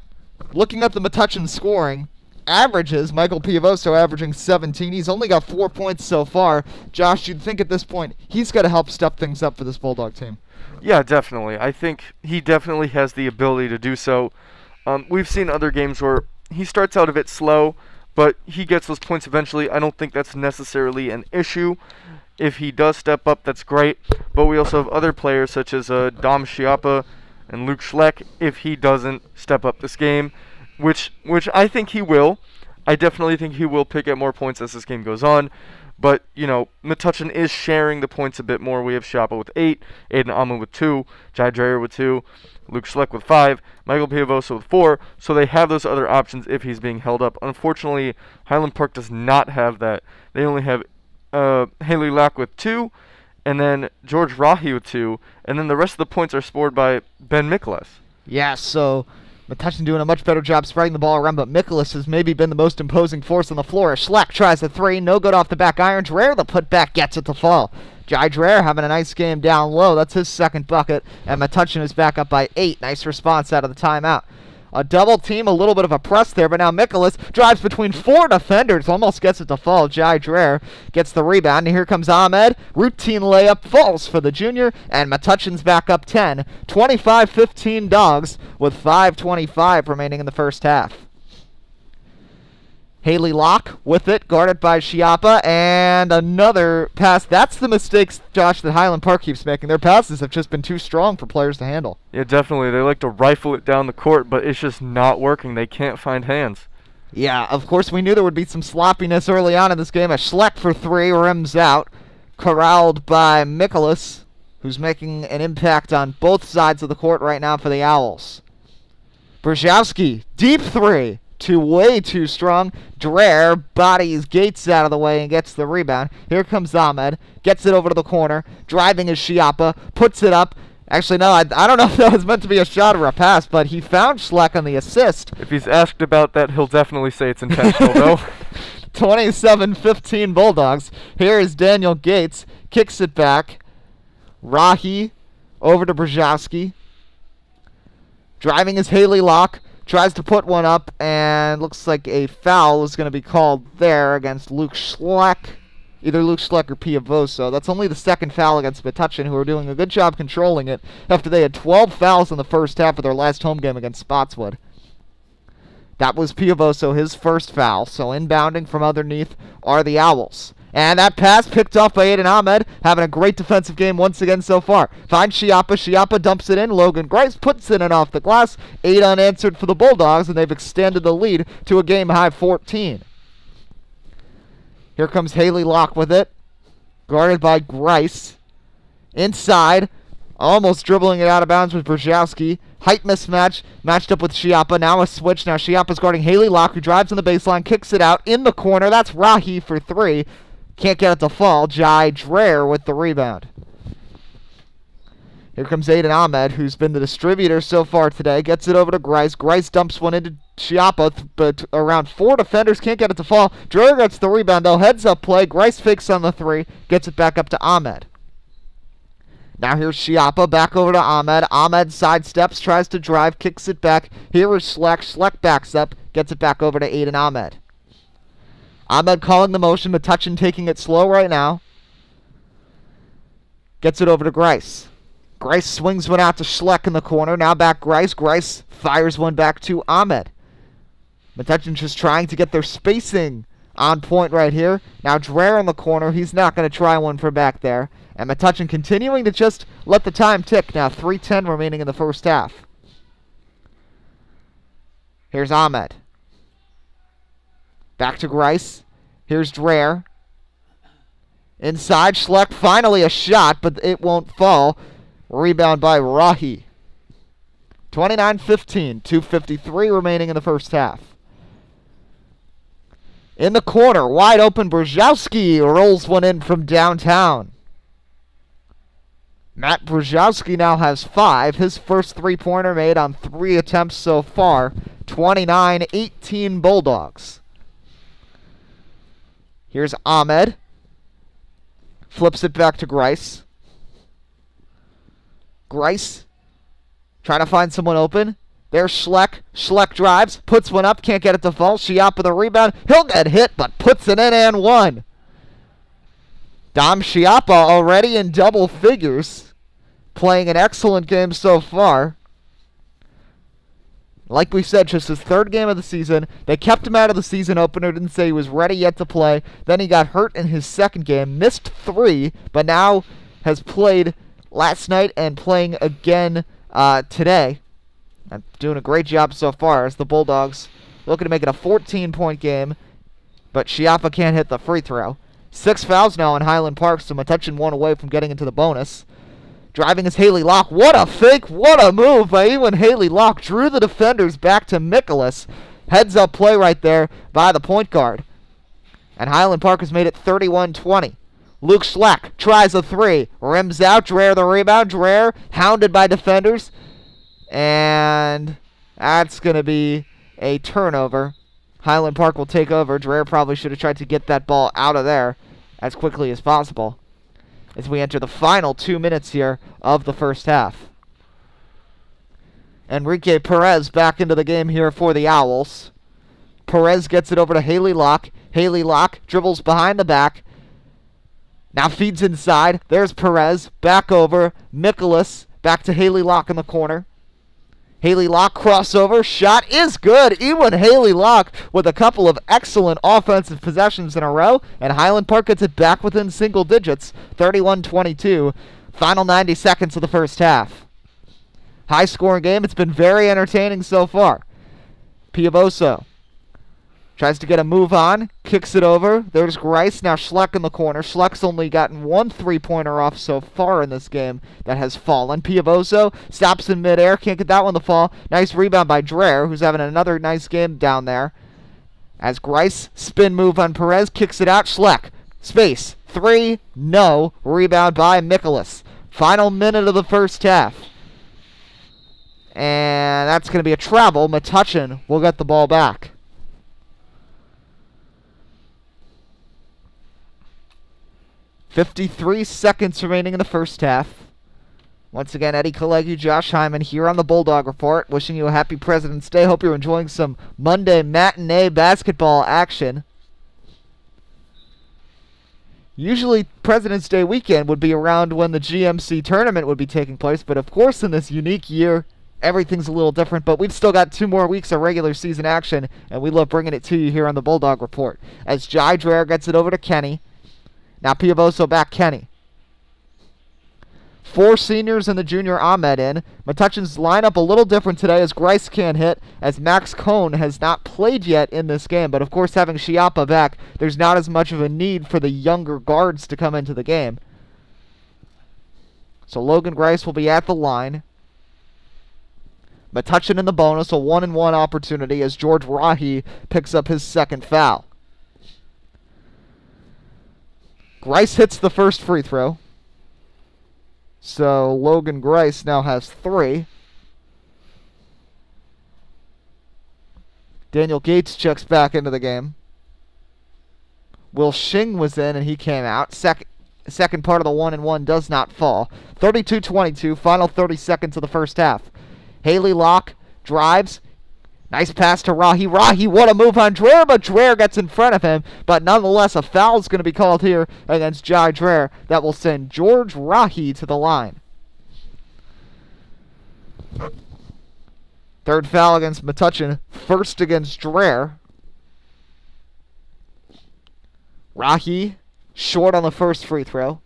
looking at the Metuchen scoring, averages, Michael Piavoso averaging 17. He's only got 4 points so far. Josh, you'd think at this point he's got to help step things up for this Bulldog team. Yeah, definitely. I think he definitely has the ability to do so. We've seen other games where he starts out a bit slow, but he gets those points eventually. I don't think that's necessarily an issue. If he does step up, that's great. But we also have other players such as Dom Schiappa and Luke Schleck. If he doesn't step up this game, which I think he will, I definitely think he will pick up more points as this game goes on. But, you know, Metuchen is sharing the points a bit more. We have Schiappa with 8, Aiden Ahmed with 2, Jai Dreher with 2, Luke Schleck with 5, Michael Piavoso with 4. So they have those other options if he's being held up. Unfortunately, Highland Park does not have that. They only have Haley Locke with 2, and then George Rahi with 2, and then the rest of the points are scored by Ben Nicholas. Yeah, so Metuchen doing a much better job spreading the ball around, but Nicholas has maybe been the most imposing force on the floor. Schleck tries the 3, no good off the back iron. Dreher, the putback, gets it to fall. Jai Dreher having a nice game down low. That's his second bucket, and Metuchen is back up by 8. Nice response out of the timeout. A double team, a little bit of a press there, but now Nicholas drives between 4 defenders, almost gets it to fall. Jai Dreher gets the rebound, and here comes Ahmed. Routine layup falls for the junior, and Metuchen's back up 10. 25-15 Dogs with 5:25 remaining in the first half. Haley Locke with it, guarded by Schiappa, and another pass. That's the mistakes, Josh, that Highland Park keeps making. Their passes have just been too strong for players to handle. Yeah, definitely. They like to rifle it down the court, but it's just not working. They can't find hands. Yeah, of course we knew there would be some sloppiness early on in this game. A Schleck for 3, rims out, corralled by Nicholas, who's making an impact on both sides of the court right now for the Owls. Brzezowski, deep 3. Way too strong. Dreher bodies Gates out of the way and gets the rebound. Here comes Ahmed. Gets it over to the corner. Driving is Schiappa. Puts it up. Actually, no, I don't know if that was meant to be a shot or a pass, but he found Schleck on the assist. If he's asked about that, he'll definitely say it's intentional, though. 27-15 Bulldogs. Here is Daniel Gates. Kicks it back. Rahi over to Brzezowski. Driving is Haley Locke. Tries to put one up, and looks like a foul is going to be called there against Luke Schleck. Either Luke Schleck or Piavoso. That's only the second foul against Metuchen, who are doing a good job controlling it after they had 12 fouls in the first half of their last home game against Spotswood. That was Piavoso, his first foul. So inbounding from underneath are the Owls. And that pass picked off by Aiden Ahmed, having a great defensive game once again so far. Finds Schiappa. Schiappa dumps it in. Logan Grice puts it in off the glass. 8 unanswered for the Bulldogs, and they've extended the lead to a game-high 14. Here comes Haley Locke with it. Guarded by Grice. Inside. Almost dribbling it out of bounds with Brzezowski. Height mismatch. Matched up with Schiappa. Now a switch. Now Schiappa's guarding Haley Locke, who drives on the baseline. Kicks it out in the corner. That's Rahi for 3. Can't get it to fall. Jai Dreher with the rebound. Here comes Aiden Ahmed, who's been the distributor so far today. Gets it over to Grice. Grice dumps one into Schiappa, but around 4 defenders can't get it to fall. Dreher gets the rebound, though. Heads up play. Grice fakes on the 3. Gets it back up to Ahmed. Now here's Schiappa. Back over to Ahmed. Ahmed sidesteps, tries to drive, kicks it back. Here is Schleck. Schleck backs up. Gets it back over to Aiden Ahmed. Ahmed calling the motion. Metuchen taking it slow right now. Gets it over to Grice. Grice swings one out to Schleck in the corner. Now back Grice. Grice fires one back to Ahmed. Metuchen just trying to get their spacing on point right here. Now Dreher in the corner. He's not going to try one for back there. And Metuchen continuing to just let the time tick. Now 3:10 remaining in the first half. Here's Ahmed. Back to Grice. Here's Dreher. Inside, Schleck, finally a shot, but it won't fall. Rebound by Rahi. 29-15, 2:53 remaining in the first half. In the corner, wide open, Brzezowski rolls one in from downtown. Matt Brzezowski now has 5. His first three-pointer made on 3 attempts so far. 29-18 Bulldogs. Here's Ahmed. Flips it back to Grice. Grice trying to find someone open. There's Schleck. Schleck drives, puts one up, can't get it to fall. Schiappa the rebound. He'll get hit, but puts it in and one. Dom Schiappa already in double figures. Playing an excellent game so far. Like we said, just his 3rd game of the season. They kept him out of the season opener, didn't say he was ready yet to play. Then he got hurt in his 2nd game, missed 3, but now has played last night and playing again today. And doing a great job so far as the Bulldogs looking to make it a 14-point game, but Schiappa can't hit the free throw. 6 fouls now in Highland Park, so Metuchen 1 away from getting into the bonus. Driving is Haley Locke. What a fake, what a move by Ewan Haley Locke. Drew the defenders back to Nicholas. Heads up play right there by the point guard. And Highland Park has made it 31-20. Luke Schleck tries a 3. Rims out. Dreher the rebound. Dreher hounded by defenders. And that's going to be a turnover. Highland Park will take over. Dreher probably should have tried to get that ball out of there as quickly as possible as we enter the final 2 minutes here of the first half. Enrique Perez back into the game here for the Owls. Perez gets it over to Haley Locke. Haley Locke dribbles behind the back. Now feeds inside. There's Perez. Back over. Nicholas. Back to Haley Locke in the corner. Haley Locke crossover. Shot is good. Ewan Haley Locke with a couple of excellent offensive possessions in a row. And Highland Park gets it back within single digits. 31-22. Final 90 seconds of the first half. High scoring game. It's been very entertaining so far. Piavoso tries to get a move on. Kicks it over. There's Grice. Now Schleck in the corner. Schleck's only gotten 1 3-pointer off so far in this game that has fallen. Piavoso stops in midair. Can't get that one to fall. Nice rebound by Dreher, who's having another nice game down there. As Grice, spin move on Perez. Kicks it out. Schleck. Space. 3. No. Rebound by Nicholas. Final minute of the first half. And that's going to be a travel. Metuchen will get the ball back. "53 seconds remaining in the first half. Once again, Eddie Kalegu, Josh Hyman here on the Bulldog Report. Wishing you a happy President's Day. Hope you're enjoying some Monday matinee basketball action. Usually President's Day weekend would be around when the GMC tournament would be taking place, but of course in this unique year, everything's a little different. But we've still got 2 more weeks of regular season action, and we love bringing it to you here on the Bulldog Report. As Jai Dreher gets it over to Kenny. Now Piavoso back Kenny. 4 seniors and the junior Ahmed in. Metuchen's lineup a little different today as Grice can't hit, as Max Cohn has not played yet in this game. But of course, having Chiappa back, there's not as much of a need for the younger guards to come into the game. So Logan Grice will be at the line. Metuchen in the bonus, a 1-and-1 opportunity as George Rahi picks up his second foul. Grice hits the first free throw. So Logan Grice now has 3. Daniel Gates checks back into the game. Will Shing was in and he came out. Second part of the 1-and-1 does not fall. 32-22, final 30 seconds of the first half. Haley Locke drives. Nice pass to Rahi. Rahi, what a move on Dreher, but Dreher gets in front of him. But nonetheless, a foul is going to be called here against Jai Dreher. That will send George Rahi to the line. Third foul against Metuchen. First against Dreher. Rahi short on the first free throw.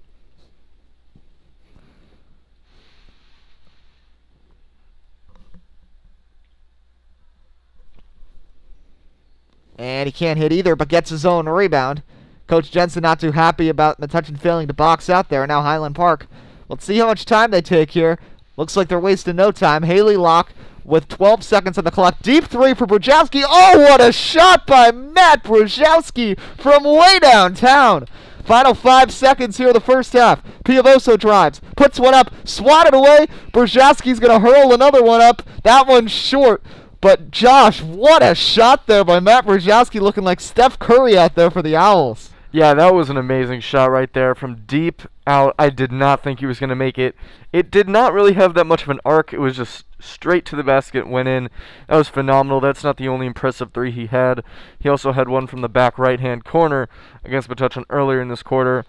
And he can't hit either, but gets his own rebound. Coach Jensen not too happy about Metuchen failing to box out there. Now Highland Park. Let's see how much time they take here. Looks like they're wasting no time. Haley Locke with 12 seconds on the clock. Deep 3 for Brzezinski. Oh, what a shot by Matt Brzezinski from way downtown. Final 5 seconds here of the first half. Piavoso drives, puts one up, swatted away. Brzezinski's going to hurl another one up. That one's short. But Josh, what a shot there by Matt Brzezinski, looking like Steph Curry out there for the Owls. Yeah, that was an amazing shot right there from deep out. I did not think he was going to make it. It did not really have that much of an arc. It was just straight to the basket, went in. That was phenomenal. That's not the only impressive 3 he had. He also had one from the back right-hand corner against Metuchen earlier in this quarter.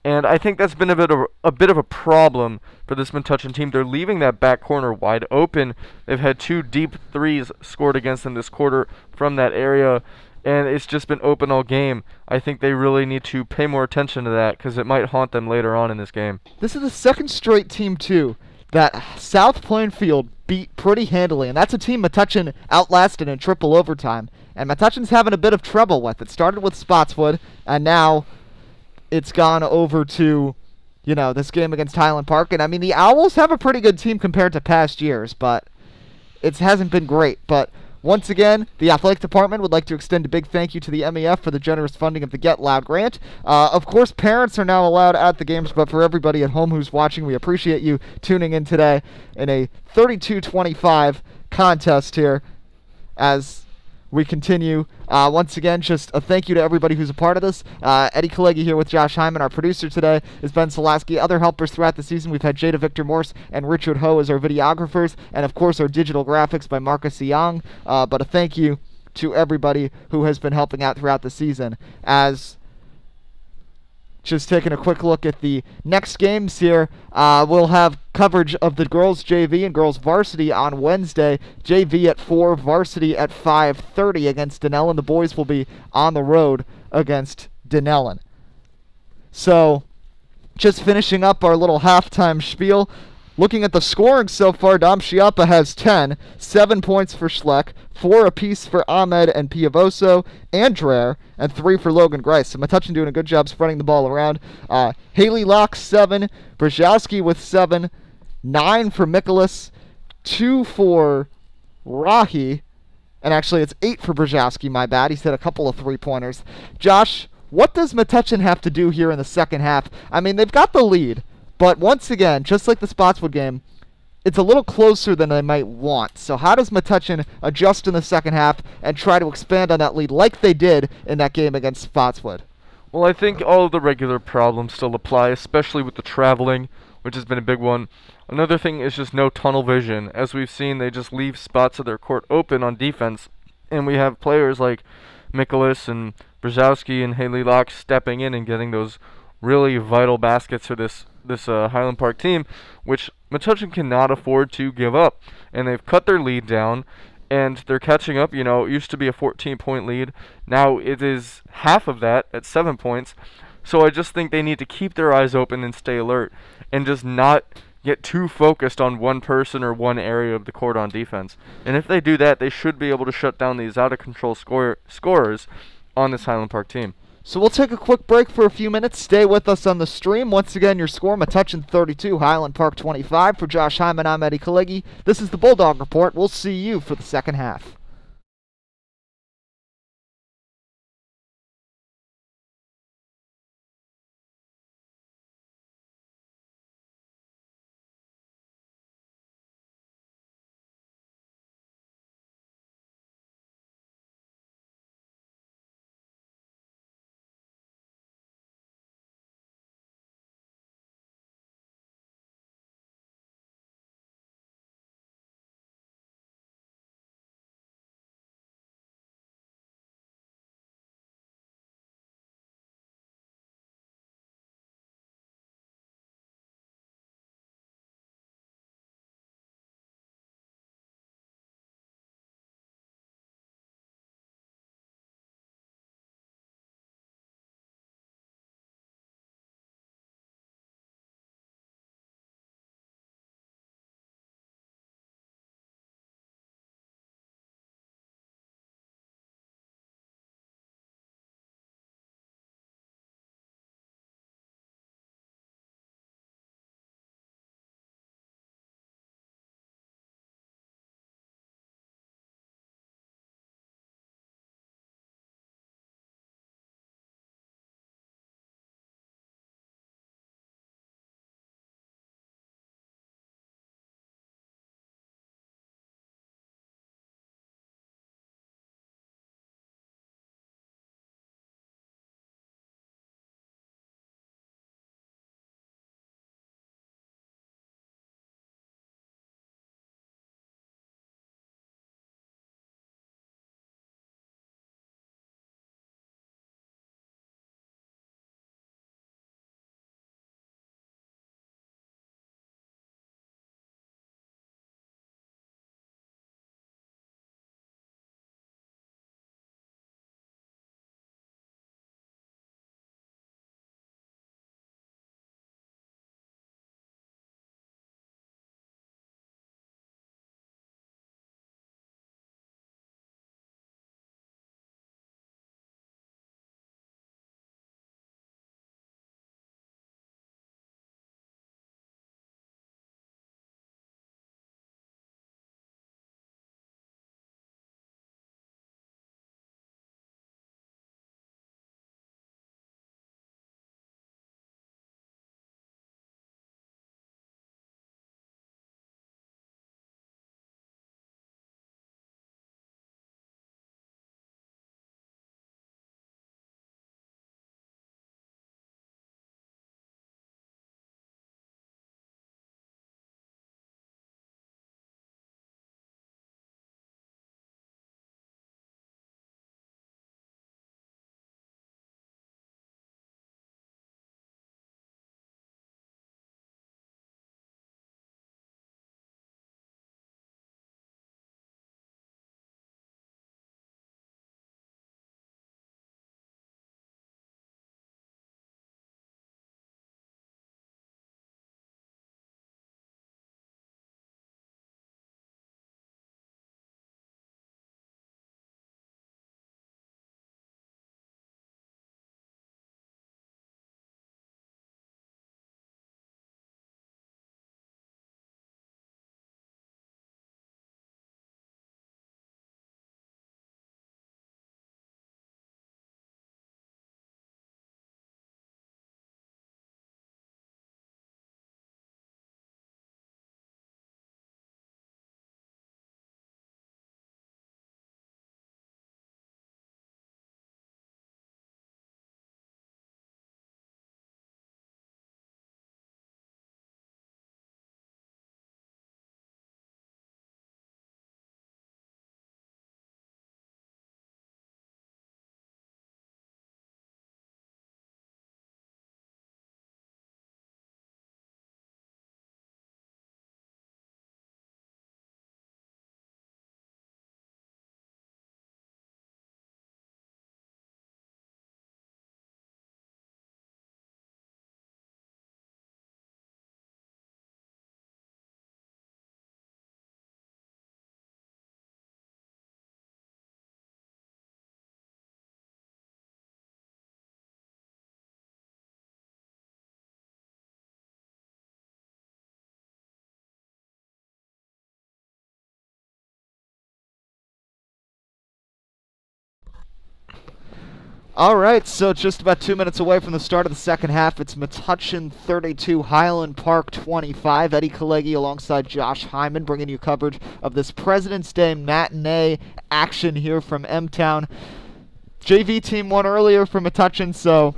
And I think that's been a bit of a problem for this Metuchen team. They're leaving that back corner wide open. They've had 2 deep 3s scored against them this quarter from that area, and it's just been open all game. I think they really need to pay more attention to that because it might haunt them later on in this game. This is the second straight team, too, that South Plainfield beat pretty handily, and that's a team Metuchen outlasted in triple overtime. And Metuchen's having a bit of trouble with it. Started with Spotswood, and now it's gone over to, this game against Highland Park. And, I mean, the Owls have a pretty good team compared to past years, but it hasn't been great. But once again, the athletic department would like to extend a big thank you to the MEF for the generous funding of the Get Loud grant. Of course, parents are now allowed at the games, but for everybody at home who's watching, we appreciate you tuning in today in a 32-25 contest here as we continue. Once again, just a thank you to everybody who's a part of this. Eddie Kalegi here with Josh Hyman. Our producer today is Ben Solaski. Other helpers throughout the season, we've had Jada Victor Morse and Richard Ho as our videographers, and of course our digital graphics by Marcus Young. But a thank you to everybody who has been helping out throughout the season. As just taking a quick look at the next games here, we'll have coverage of the girls JV and girls varsity on Wednesday. JV at 4, varsity at 5:30 against Denellen. The boys will be on the road against Denellen. So, just finishing up our little halftime spiel. Looking at the scoring so far, Dom Chiappa has 10, 7 points for Schleck, 4 apiece for Ahmed and Piavoso and Dreher, and 3 for Logan Grice. So Metuchen doing a good job spreading the ball around. Haley Locke, 7, Brzezinski with 7, 9 for Mikolas, 2 for Rahi, and actually it's 8 for Brzezinski, my bad. He's hit a couple of 3-pointers. Josh, what does Metuchen have to do here in the second half? I mean, they've got the lead, But once again, just like the Spotswood game, it's a little closer than they might want. So how does Metuchen adjust in the second half and try to expand on that lead like they did in that game against Spotswood? Well, I think all of the regular problems still apply, especially with the traveling, which has been a big one. Another thing is just no tunnel vision. As we've seen, they just leave spots of their court open on defense, and we have players like Mikolas and Brzezowski and Haley Locke stepping in and getting those really vital baskets for this Highland Park team, which Metuchen cannot afford to give up. And they've cut their lead down, and they're catching up. You know, it used to be a 14-point lead. Now it is half of that at 7 points. So I just think they need to keep their eyes open and stay alert and just not get too focused on one person or one area of the court on defense. And if they do that, they should be able to shut down these out-of-control scorers on this Highland Park team. So we'll take a quick break for a few minutes. Stay with us on the stream. Once again, your score, Metuchen 32, Highland Park 25. For Josh Hyman, I'm Eddie Kalegi. This is the Bulldog Report. We'll see you for the second half. All right, so just about 2 minutes away from the start of the second half. It's Metuchen 32, Highland Park 25. Eddie Kalegi alongside Josh Hyman bringing you coverage of this President's Day matinee action here from M-Town. JV team won earlier for Metuchen, so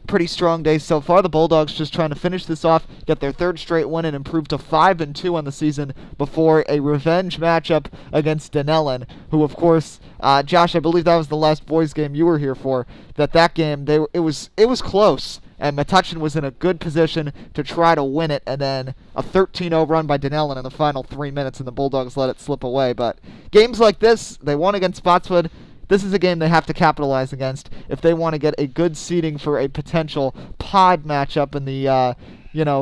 pretty strong day so far. The Bulldogs just trying to finish this off, get their third straight win, and improve to 5-2 on the season before a revenge matchup against Dunellen, who, of course, Josh, I believe that was the last boys game you were here for. That game, it was close, and Metuchen was in a good position to try to win it, and then a 13-0 run by Dunellen in the final 3 minutes, and the Bulldogs let it slip away. But games like this, they won against Spotswood. This is a game they have to capitalize against if they want to get a good seeding for a potential pod matchup in the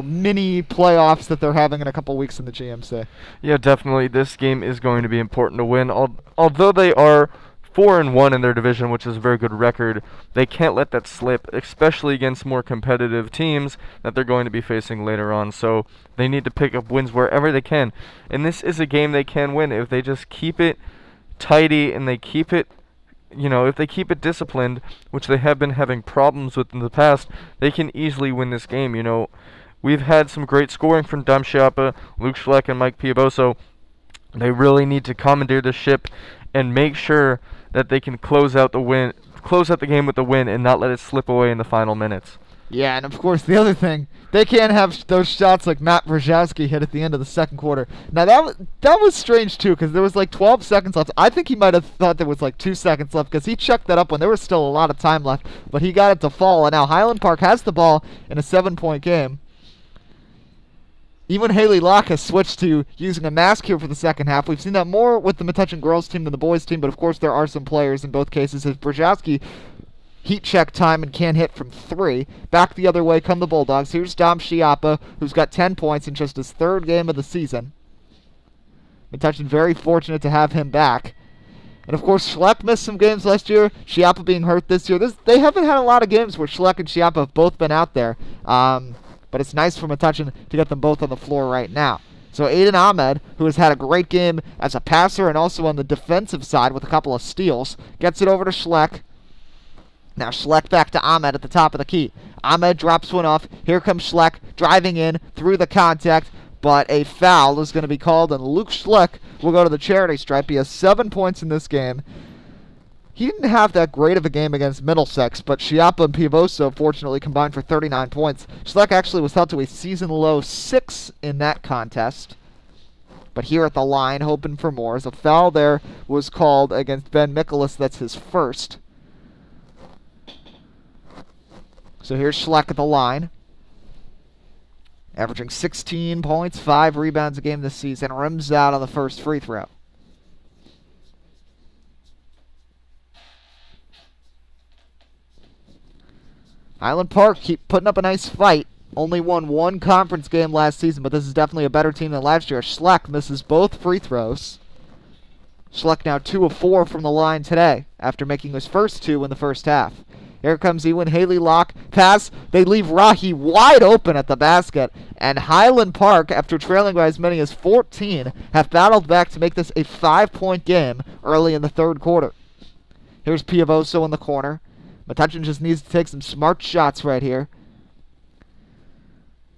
mini playoffs that they're having in a couple weeks in the GMC. Yeah, definitely. This game is going to be important to win. Although they are 4-1 in their division, which is a very good record, they can't let that slip, especially against more competitive teams that they're going to be facing later on. So they need to pick up wins wherever they can. And this is a game they can win if they just keep it tidy and they keep it if they keep it disciplined, which they have been having problems with in the past, they can easily win this game. We've had some great scoring from Dom Schiappa, Luke Schleck, and Mike Piavoso. They really need to commandeer the ship and make sure that they can close out the game with the win and not let it slip away in the final minutes. Yeah, and of course the other thing, they can't have those shots like Matt Wrzowski hit at the end of the second quarter. Now that was strange too, because there was like 12 seconds left. I think he might have thought there was like 2 seconds left, because he checked that up when there was still a lot of time left, but he got it to fall. And now Highland Park has the ball in a 7-point game. Even Haley Locke has switched to using a mask here for the second half. We've seen that more with the Metuchen girls team than the boys team, but of course there are some players in both cases. As Wrzowski heat check time and can't hit from 3. Back the other way come the Bulldogs. Here's Dom Schiappa, who's got 10 points in just his 3rd game of the season. Metuchen very fortunate to have him back. And of course, Schleck missed some games last year. Schiappa being hurt this year. They haven't had a lot of games where Schleck and Schiappa have both been out there. But it's nice for Metuchen to get them both on the floor right now. So Aiden Ahmed, who has had a great game as a passer and also on the defensive side with a couple of steals, gets it over to Schleck. Now Schleck back to Ahmed at the top of the key. Ahmed drops one off. Here comes Schleck driving in through the contact, but a foul is going to be called, and Luke Schleck will go to the charity stripe. He has 7 points in this game. He didn't have that great of a game against Middlesex, but Schiappa and Piavoso fortunately combined for 39 points. Schleck actually was held to a season-low 6 in that contest. But here at the line, hoping for more, as a foul there was called against Ben Michaelis. That's his first. So here's Schleck at the line, averaging 16 points, 5 rebounds a game this season. Rims out on the first free throw. Highland Park keep putting up a nice fight. Only won 1 conference game last season, but this is definitely a better team than last year. Schleck misses both free throws. Schleck now 2 of 4 from the line today, after making his first 2 in the first half. Here comes Ewan. Haley Locke. Pass. They leave Rahi wide open at the basket. And Highland Park, after trailing by as many as 14, have battled back to make this a 5-point game early in the 3rd quarter. Here's Piavoso in the corner. Metuchen just needs to take some smart shots right here.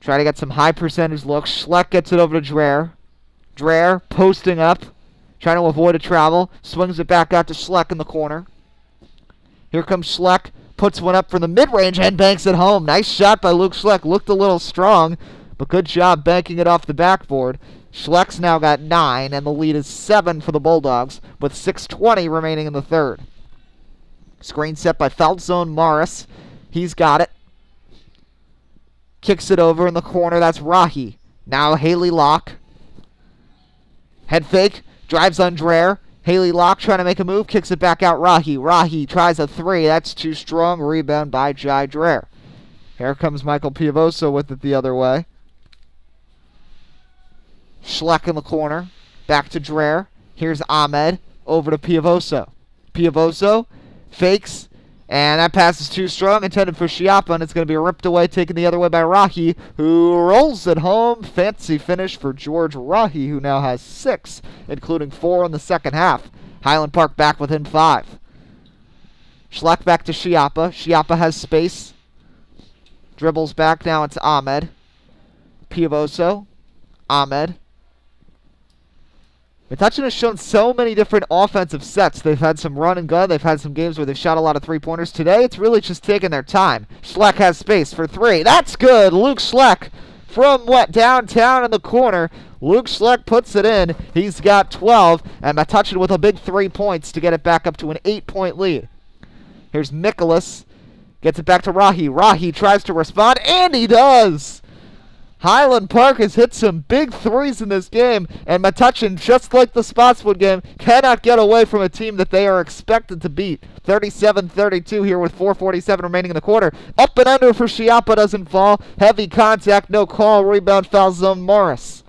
Try to get some high percentage looks. Schleck gets it over to Dreher. Dreher posting up, trying to avoid a travel. Swings it back out to Schleck in the corner. Here comes Schleck. Puts one up from the mid-range and banks it home. Nice shot by Luke Schleck. Looked a little strong, but good job banking it off the backboard. Schleck's now got 9, and the lead is 7 for the Bulldogs, with 6:20 remaining in the 3rd. Screen set by Feldzone Morris. He's got it. Kicks it over in the corner. That's Rahi. Now Haley Locke. Head fake. Drives on Dreher. Haley Locke trying to make a move, kicks it back out Rahi. Rahi tries a 3. That's too strong. Rebound by Jai Dreher. Here comes Michael Piavoso with it the other way. Schleck in the corner. Back to Dreher. Here's Ahmed. Over to Piavoso. Piavoso fakes. And that pass is too strong, intended for Schiappa, and it's going to be ripped away, taken the other way by Rahi, who rolls it home. Fancy finish for George Rahi, who now has 6, including 4 in the second half. Highland Park back within 5. Schleck back to Schiappa. Schiappa has space. Dribbles back. Now it's Ahmed. Piovoso. Ahmed. Metuchen has shown so many different offensive sets. They've had some run and gun. They've had some games where they've shot a lot of three-pointers. Today, it's really just taking their time. Schleck has space for three. That's good. Luke Schleck from downtown in the corner. Luke Schleck puts it in. He's got 12. And Metuchen with a big 3 points to get it back up to an 8-point lead. Here's Nicholas. Gets it back to Rahi. Rahi tries to respond, and he does. Highland Park has hit some big threes in this game, and Metuchen, just like the Spotswood game, cannot get away from a team that they are expected to beat. 37-32 here with 4:47 remaining in the quarter. Up and under for Schiappa, doesn't fall. Heavy contact, no call. Rebound, foul zone, Morris.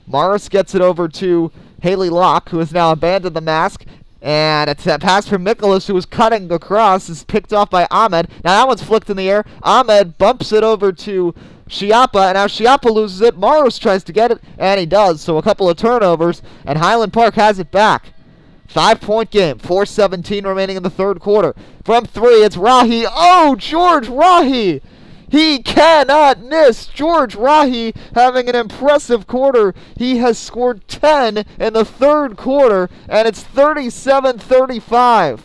Morris gets it over to Haley Locke, who has now abandoned the mask. And it's a pass from Nicholas, who was cutting across, is picked off by Ahmed. Now that one's flicked in the air. Ahmed bumps it over to Schiappa, and now Schiappa loses it. Morris tries to get it, and he does. So a couple of turnovers, and Highland Park has it back. 5-point game, 4:17 remaining in the third quarter. From three, it's Rahi. Oh, George Rahi! He cannot miss. George Rahi having an impressive quarter. He has scored 10 in the third quarter, and it's 37-35.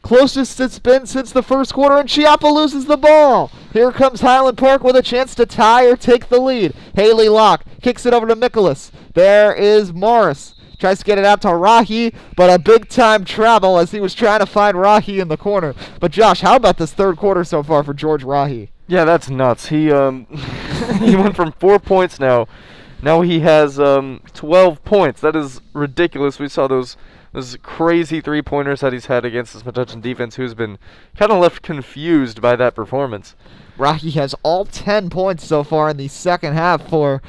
Closest it's been since the first quarter, and Schiappa loses the ball. Here comes Highland Park with a chance to tie or take the lead. Haley Locke kicks it over to Nicholas. There is Morris. Tries to get it out to Rahi, but a big-time travel as he was trying to find Rahi in the corner. But Josh, how about this third quarter so far for George Rahi? Yeah, that's nuts. He he went from 4 points now. Now he has 12 points. That is ridiculous. We saw those crazy three-pointers that he's had against this Metuchen defense, who's been kind of left confused by that performance. Rahi has all 10 points so far in the second half for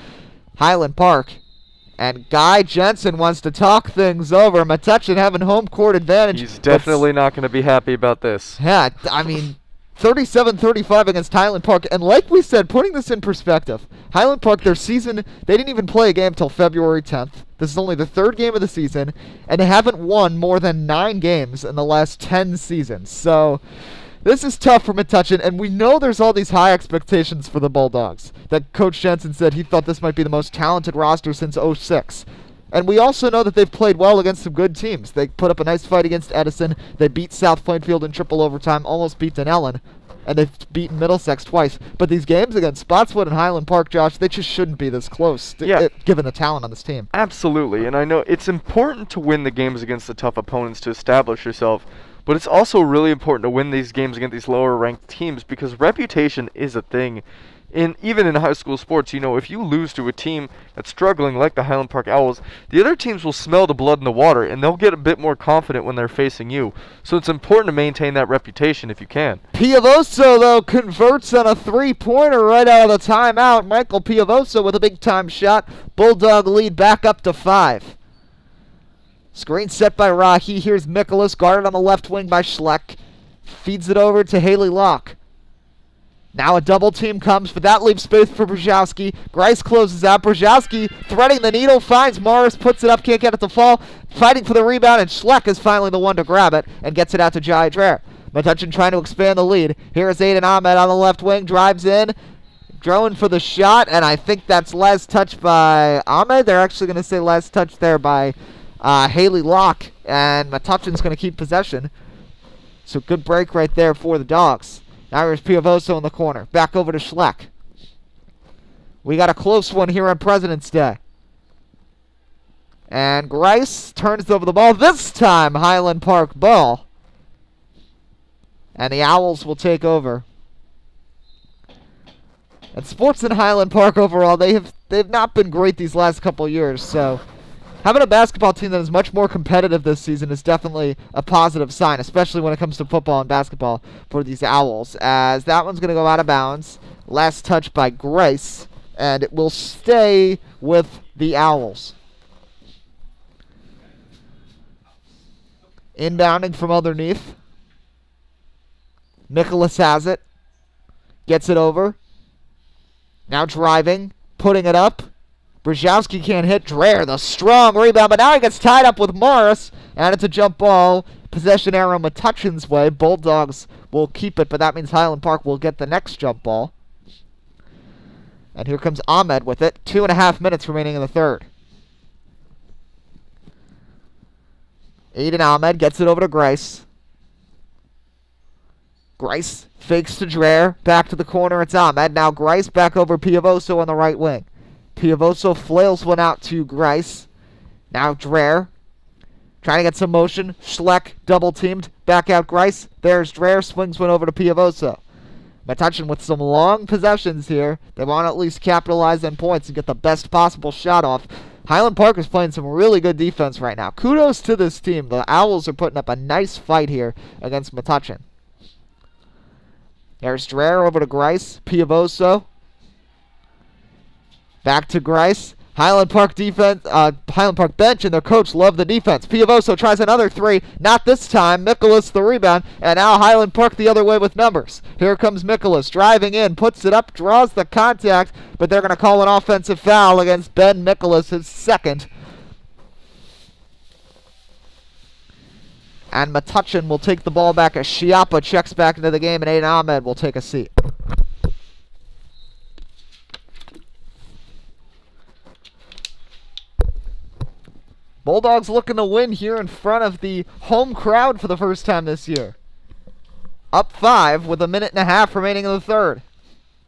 Highland Park. And Guy Jensen wants to talk things over. Metuchen having home court advantage. He's definitely not going to be happy about this. Yeah, I mean, 37-35 against Highland Park. And like we said, putting this in perspective, Highland Park, their season, they didn't even play a game until February 10th. This is only the third game of the season, and they haven't won more than 9 games in the last 10 seasons. So this is tough for Metuchen, and we know there's all these high expectations for the Bulldogs. That Coach Jensen said he thought this might be the most talented roster since '06. And we also know that they've played well against some good teams. They put up a nice fight against Edison. They beat South Plainfield in triple overtime, almost beat Dunellen. And they've beaten Middlesex twice. But these games against Spotswood and Highland Park, Josh, they just shouldn't be this close, given the talent on this team. Absolutely, and I know it's important to win the games against the tough opponents to establish yourself. But it's also really important to win these games against these lower-ranked teams because reputation is a thing. Even in high school sports, you know, if you lose to a team that's struggling like the Highland Park Owls, the other teams will smell the blood in the water, and they'll get a bit more confident when they're facing you. So it's important to maintain that reputation if you can. Piovoso, though, converts on a three-pointer right out of the timeout. Michael Piovoso with a big-time shot. Bulldog lead back up to 5. Screen set by Rahi. Here's Nicholas, guarded on the left wing by Schleck. Feeds it over to Haley Locke. Now a double team comes, but that leaves space for Brzezowski. Grice closes out. Brzezowski threading the needle, finds Morris, puts it up, can't get it to fall. Fighting for the rebound, and Schleck is finally the one to grab it and gets it out to Jai Dreher. Metuchen trying to expand the lead. Here's Aiden Ahmed on the left wing, drives in. Throwing for the shot, and I think that's last touch by Ahmed. They're actually going to say last touch there by Haley Locke, and Metuchen's going to keep possession. So good break right there for the Dogs. Now here's Piovoso in the corner. Back over to Schleck. We got a close one here on President's Day. And Grice turns over the ball. This time, Highland Park ball. And the Owls will take over. And sports in Highland Park overall, they've not been great these last couple years, so having a basketball team that is much more competitive this season is definitely a positive sign, especially when it comes to football and basketball for these Owls, as that one's going to go out of bounds. Last touch by Grice, and it will stay with the Owls. Inbounding from underneath. Nicholas has it. Gets it over. Now driving. Putting it up. Brzezowski can't hit. Dreher, the strong rebound, but now he gets tied up with Morris, and it's a jump ball. Possession arrow Metuchen's way. Bulldogs will keep it, but that means Highland Park will get the next jump ball. And here comes Ahmed with it. 2.5 minutes remaining in the third. Aiden Ahmed gets it over to Grice. Grice fakes to Dreher. Back to the corner, it's Ahmed. Now Grice back over Piavoso on the right wing. Piavoso flails one out to Grice. Now Dreher trying to get some motion. Schleck double teamed. Back out Grice. There's Dreher. Swings one over to Piavoso. Metuchen with some long possessions here. They want to at least capitalize on points and get the best possible shot off. Highland Park is playing some really good defense right now. Kudos to this team. The Owls are putting up a nice fight here against Metuchen. There's Dreher over to Grice. Piavoso. Back to Grice. Highland Park defense, Highland Park bench and their coach love the defense. Piavoso tries another three. Not this time. Mikolas the rebound. And now Highland Park the other way with numbers. Here comes Mikolas driving in, puts it up, draws the contact, but they're going to call an offensive foul against Ben Mikolas, his second. And Metuchen will take the ball back as Schiappa checks back into the game, and Aiden Ahmed will take a seat. Bulldogs looking to win here in front of the home crowd for the first time this year. Up 5 with 1.5 minutes remaining in the third.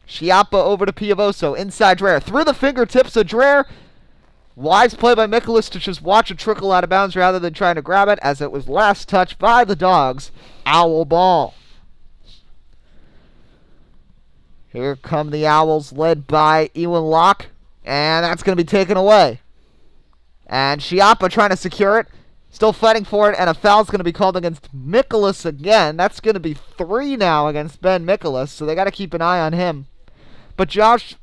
Schiappa over to Piavoso. Inside Dreher. Through the fingertips of Dreher. Wise play by Mikolas to just watch it trickle out of bounds rather than trying to grab it, as it was last touched by the Dogs. Owl ball. Here come the Owls led by Ewan Locke. And that's going to be taken away. And Schiappa trying to secure it. Still fighting for it, and a foul's going to be called against Mikolas again. That's going to be 3 now against Ben Mikolas, so they got to keep an eye on him. But Josh,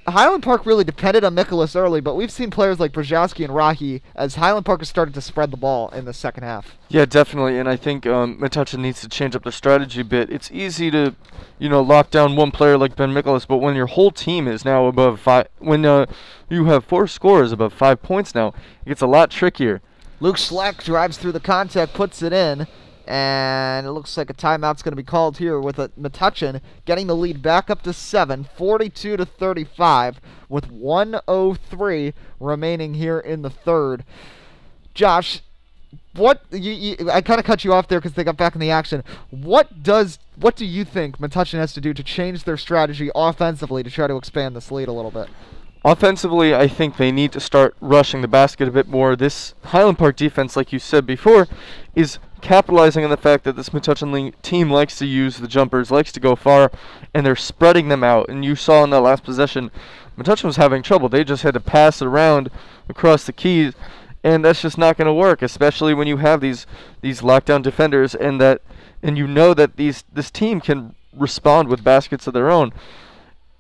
Highland Park really depended on Mikolas early, but we've seen players like Brzezowski and Rahi as Highland Park has started to spread the ball in the second half. Yeah, definitely, and I think Metuchen needs to change up their strategy a bit. It's easy to, lock down one player like Ben Mikolas, but when your whole team is now above 5, when you have 4 scorers above 5 points now, it gets a lot trickier. Luke Schleck drives through the contact, puts it in, and it looks like a timeout's going to be called here with Metuchen getting the lead back up to 7, 42-35, with 1:03 remaining here in the third. Josh, I kind of cut you off there because they got back in the action. What do you think Metuchen has to do to change their strategy offensively to try to expand this lead a little bit? Offensively, I think they need to start rushing the basket a bit more. This Highland Park defense, like you said before, is capitalizing on the fact that this Metuchen team likes to use the jumpers, likes to go far, and they're spreading them out. And you saw in that last possession, Metuchen was having trouble. They just had to pass it around across the keys, and that's just not going to work, especially when you have these lockdown defenders, and you know that this team can respond with baskets of their own.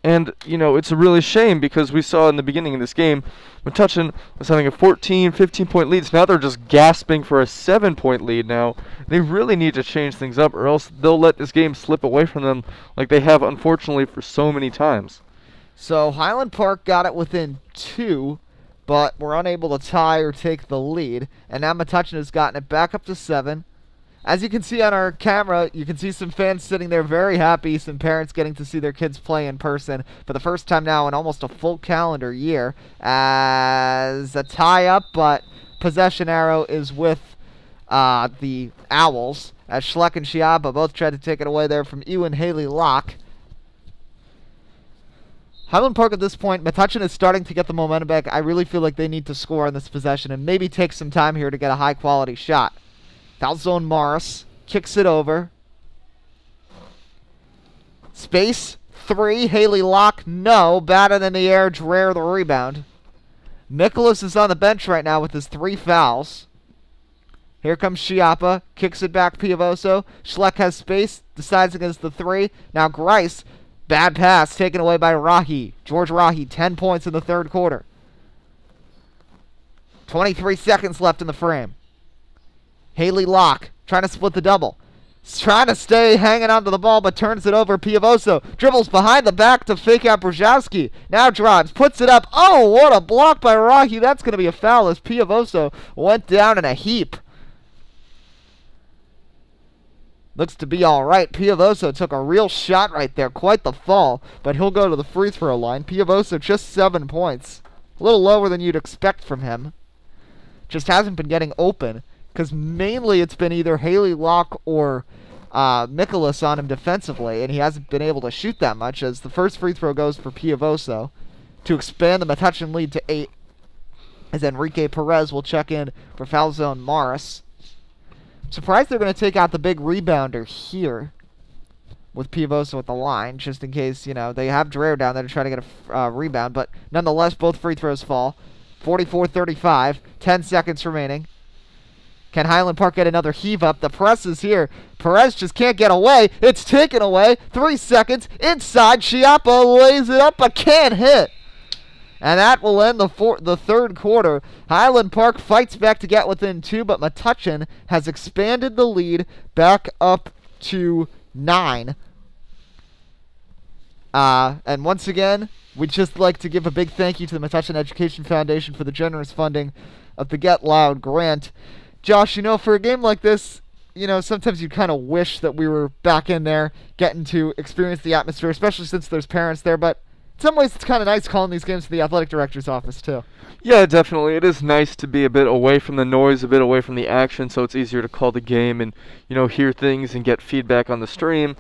And, it's a really shame because we saw in the beginning of this game, Metuchen was having a 14, 15-point lead. So now they're just gasping for a 7-point lead now. They really need to change things up or else they'll let this game slip away from them like they have, unfortunately, for so many times. So Highland Park got it within 2, but were unable to tie or take the lead. And now Metuchen has gotten it back up to 7. As you can see on our camera, you can see some fans sitting there very happy, some parents getting to see their kids play in person for the first time now in almost a full calendar year. As a tie-up, but possession arrow is with the Owls, as Schleck and Schiappa both tried to take it away there from Ewan Haley Locke. Highland Park at this point, Metuchen is starting to get the momentum back. I really feel like they need to score on this possession and maybe take some time here to get a high-quality shot. Foul zone Morris. Kicks it over. Space. 3. Haley Locke. No. Batted in the air. Dreher the rebound. Mikolas is on the bench right now with his 3 fouls. Here comes Schiappa. Kicks it back Piavoso. Schleck has space. Decides against the 3. Now Grice. Bad pass taken away by Rahi. George Rahi. 10 points in the third quarter. 23 seconds left in the frame. Haley Locke trying to split the double. trying to stay hanging onto the ball, but turns it over. Piovoso dribbles behind the back to fake out Brzezowski. Now drives, puts it up. Oh, what a block by Rahi. That's going to be a foul as Piovoso went down in a heap. Looks to be all right. Piovoso took a real shot right there. Quite the fall, but he'll go to the free throw line. Piovoso just 7 points. A little lower than you'd expect from him. Just hasn't been getting open, because mainly it's been either Haley Locke or Mikolas on him defensively, and he hasn't been able to shoot that much, as the first free throw goes for Piovoso to expand the Metuchen lead to 8, as Enrique Perez will check in for foul zone Morris. Surprised they're going to take out the big rebounder here with Piovoso at the line, just in case, they have Dreher down there to try to get a rebound, but nonetheless, both free throws fall. 44-35, 10 seconds remaining. Can Highland Park get another heave up? The press is here. Perez just can't get away. It's taken away. 3 seconds. Inside. Schiappa lays it up but can't hit. And that will end the third quarter. Highland Park fights back to get within 2, but Metuchen has expanded the lead back up to 9. And once again, we'd just like to give a big thank you to the Metuchen Education Foundation for the generous funding of the Get Loud grant. Josh, for a game like this, sometimes you kind of wish that we were back in there getting to experience the atmosphere, especially since there's parents there, but in some ways it's kind of nice calling these games to the athletic director's office too. Yeah, definitely. It is nice to be a bit away from the noise, a bit away from the action, so it's easier to call the game and, hear things and get feedback on the stream.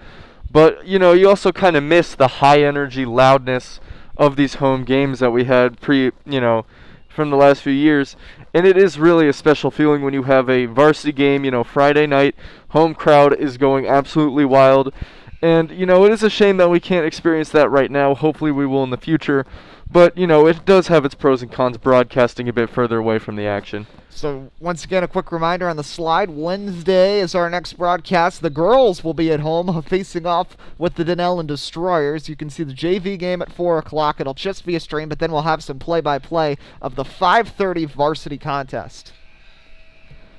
But, you also kind of miss the high energy loudness of these home games that we had from the last few years. And it is really a special feeling when you have a varsity game, Friday night, home crowd is going absolutely wild. And, it is a shame that we can't experience that right now. Hopefully we will in the future. But, it does have its pros and cons broadcasting a bit further away from the action. So, once again, a quick reminder on the slide. Wednesday is our next broadcast. The girls will be at home facing off with the Denellen Destroyers. You can see the JV game at 4 o'clock. It'll just be a stream, but then we'll have some play-by-play of the 5:30 varsity contest.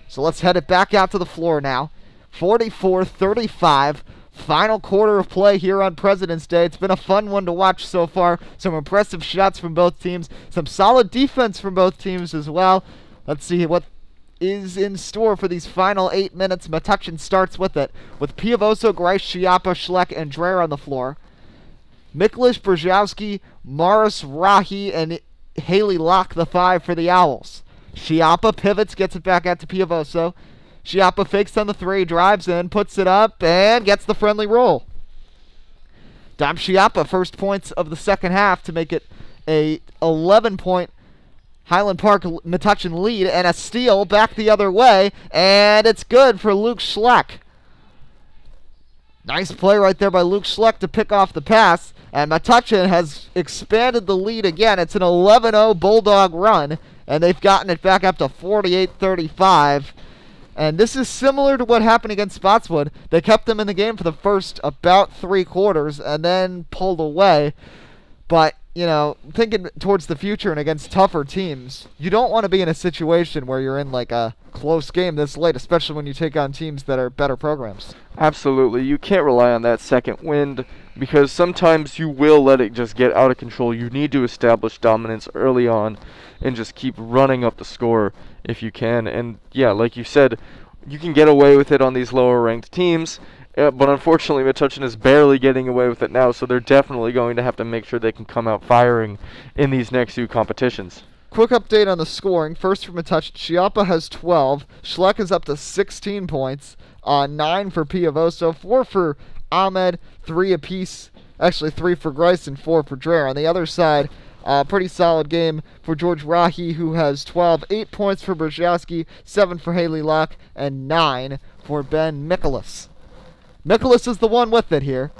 So let's head it back out to the floor now. 44-35. Final quarter of play here on President's Day. It's been a fun one to watch so far. Some impressive shots from both teams. Some solid defense from both teams as well. Let's see what is in store for these final 8 minutes. Metuchen starts with it, with Piovoso, Grice, Schiappa, Schleck, and Dreher on the floor. Mikolas, Brzezowski, Morris, Rahi, and Haley Locke, the 5 for the Owls. Schiappa pivots, gets it back out to Piovoso. Schiappa fakes on the 3, drives in, puts it up, and gets the friendly roll. Dom Schiappa, first points of the second half to make it a 11-point Highland Park Metuchen lead, and a steal back the other way, and it's good for Luke Schleck. Nice play right there by Luke Schleck to pick off the pass, and Metuchen has expanded the lead again. It's an 11-0 Bulldog run, and they've gotten it back up to 48-35. And this is similar to what happened against Spotswood. They kept them in the game for the first about 3 quarters and then pulled away. But, thinking towards the future and against tougher teams, you don't want to be in a situation where you're in like a close game this late, especially when you take on teams that are better programs. Absolutely. You can't rely on that second wind because sometimes you will let it just get out of control. You need to establish dominance early on and just keep running up the score if you can. And yeah, like you said, you can get away with it on these lower ranked teams, but unfortunately Metuchen is barely getting away with it now, so they're definitely going to have to make sure they can come out firing in these next few competitions. Quick update on the scoring. First for Metuchen, Schiappa has 12. Schleck is up to 16 points. 9 for Piovoso, 4 for Ahmed, 3 apiece. Actually, 3 for Grice and 4 for Dreher. On the other side, pretty solid game for George Rahi, who has 12. 8 points for Brzezowski, 7 for Haley Locke, and 9 for Ben Mikolas. Mikolas is the one with it here.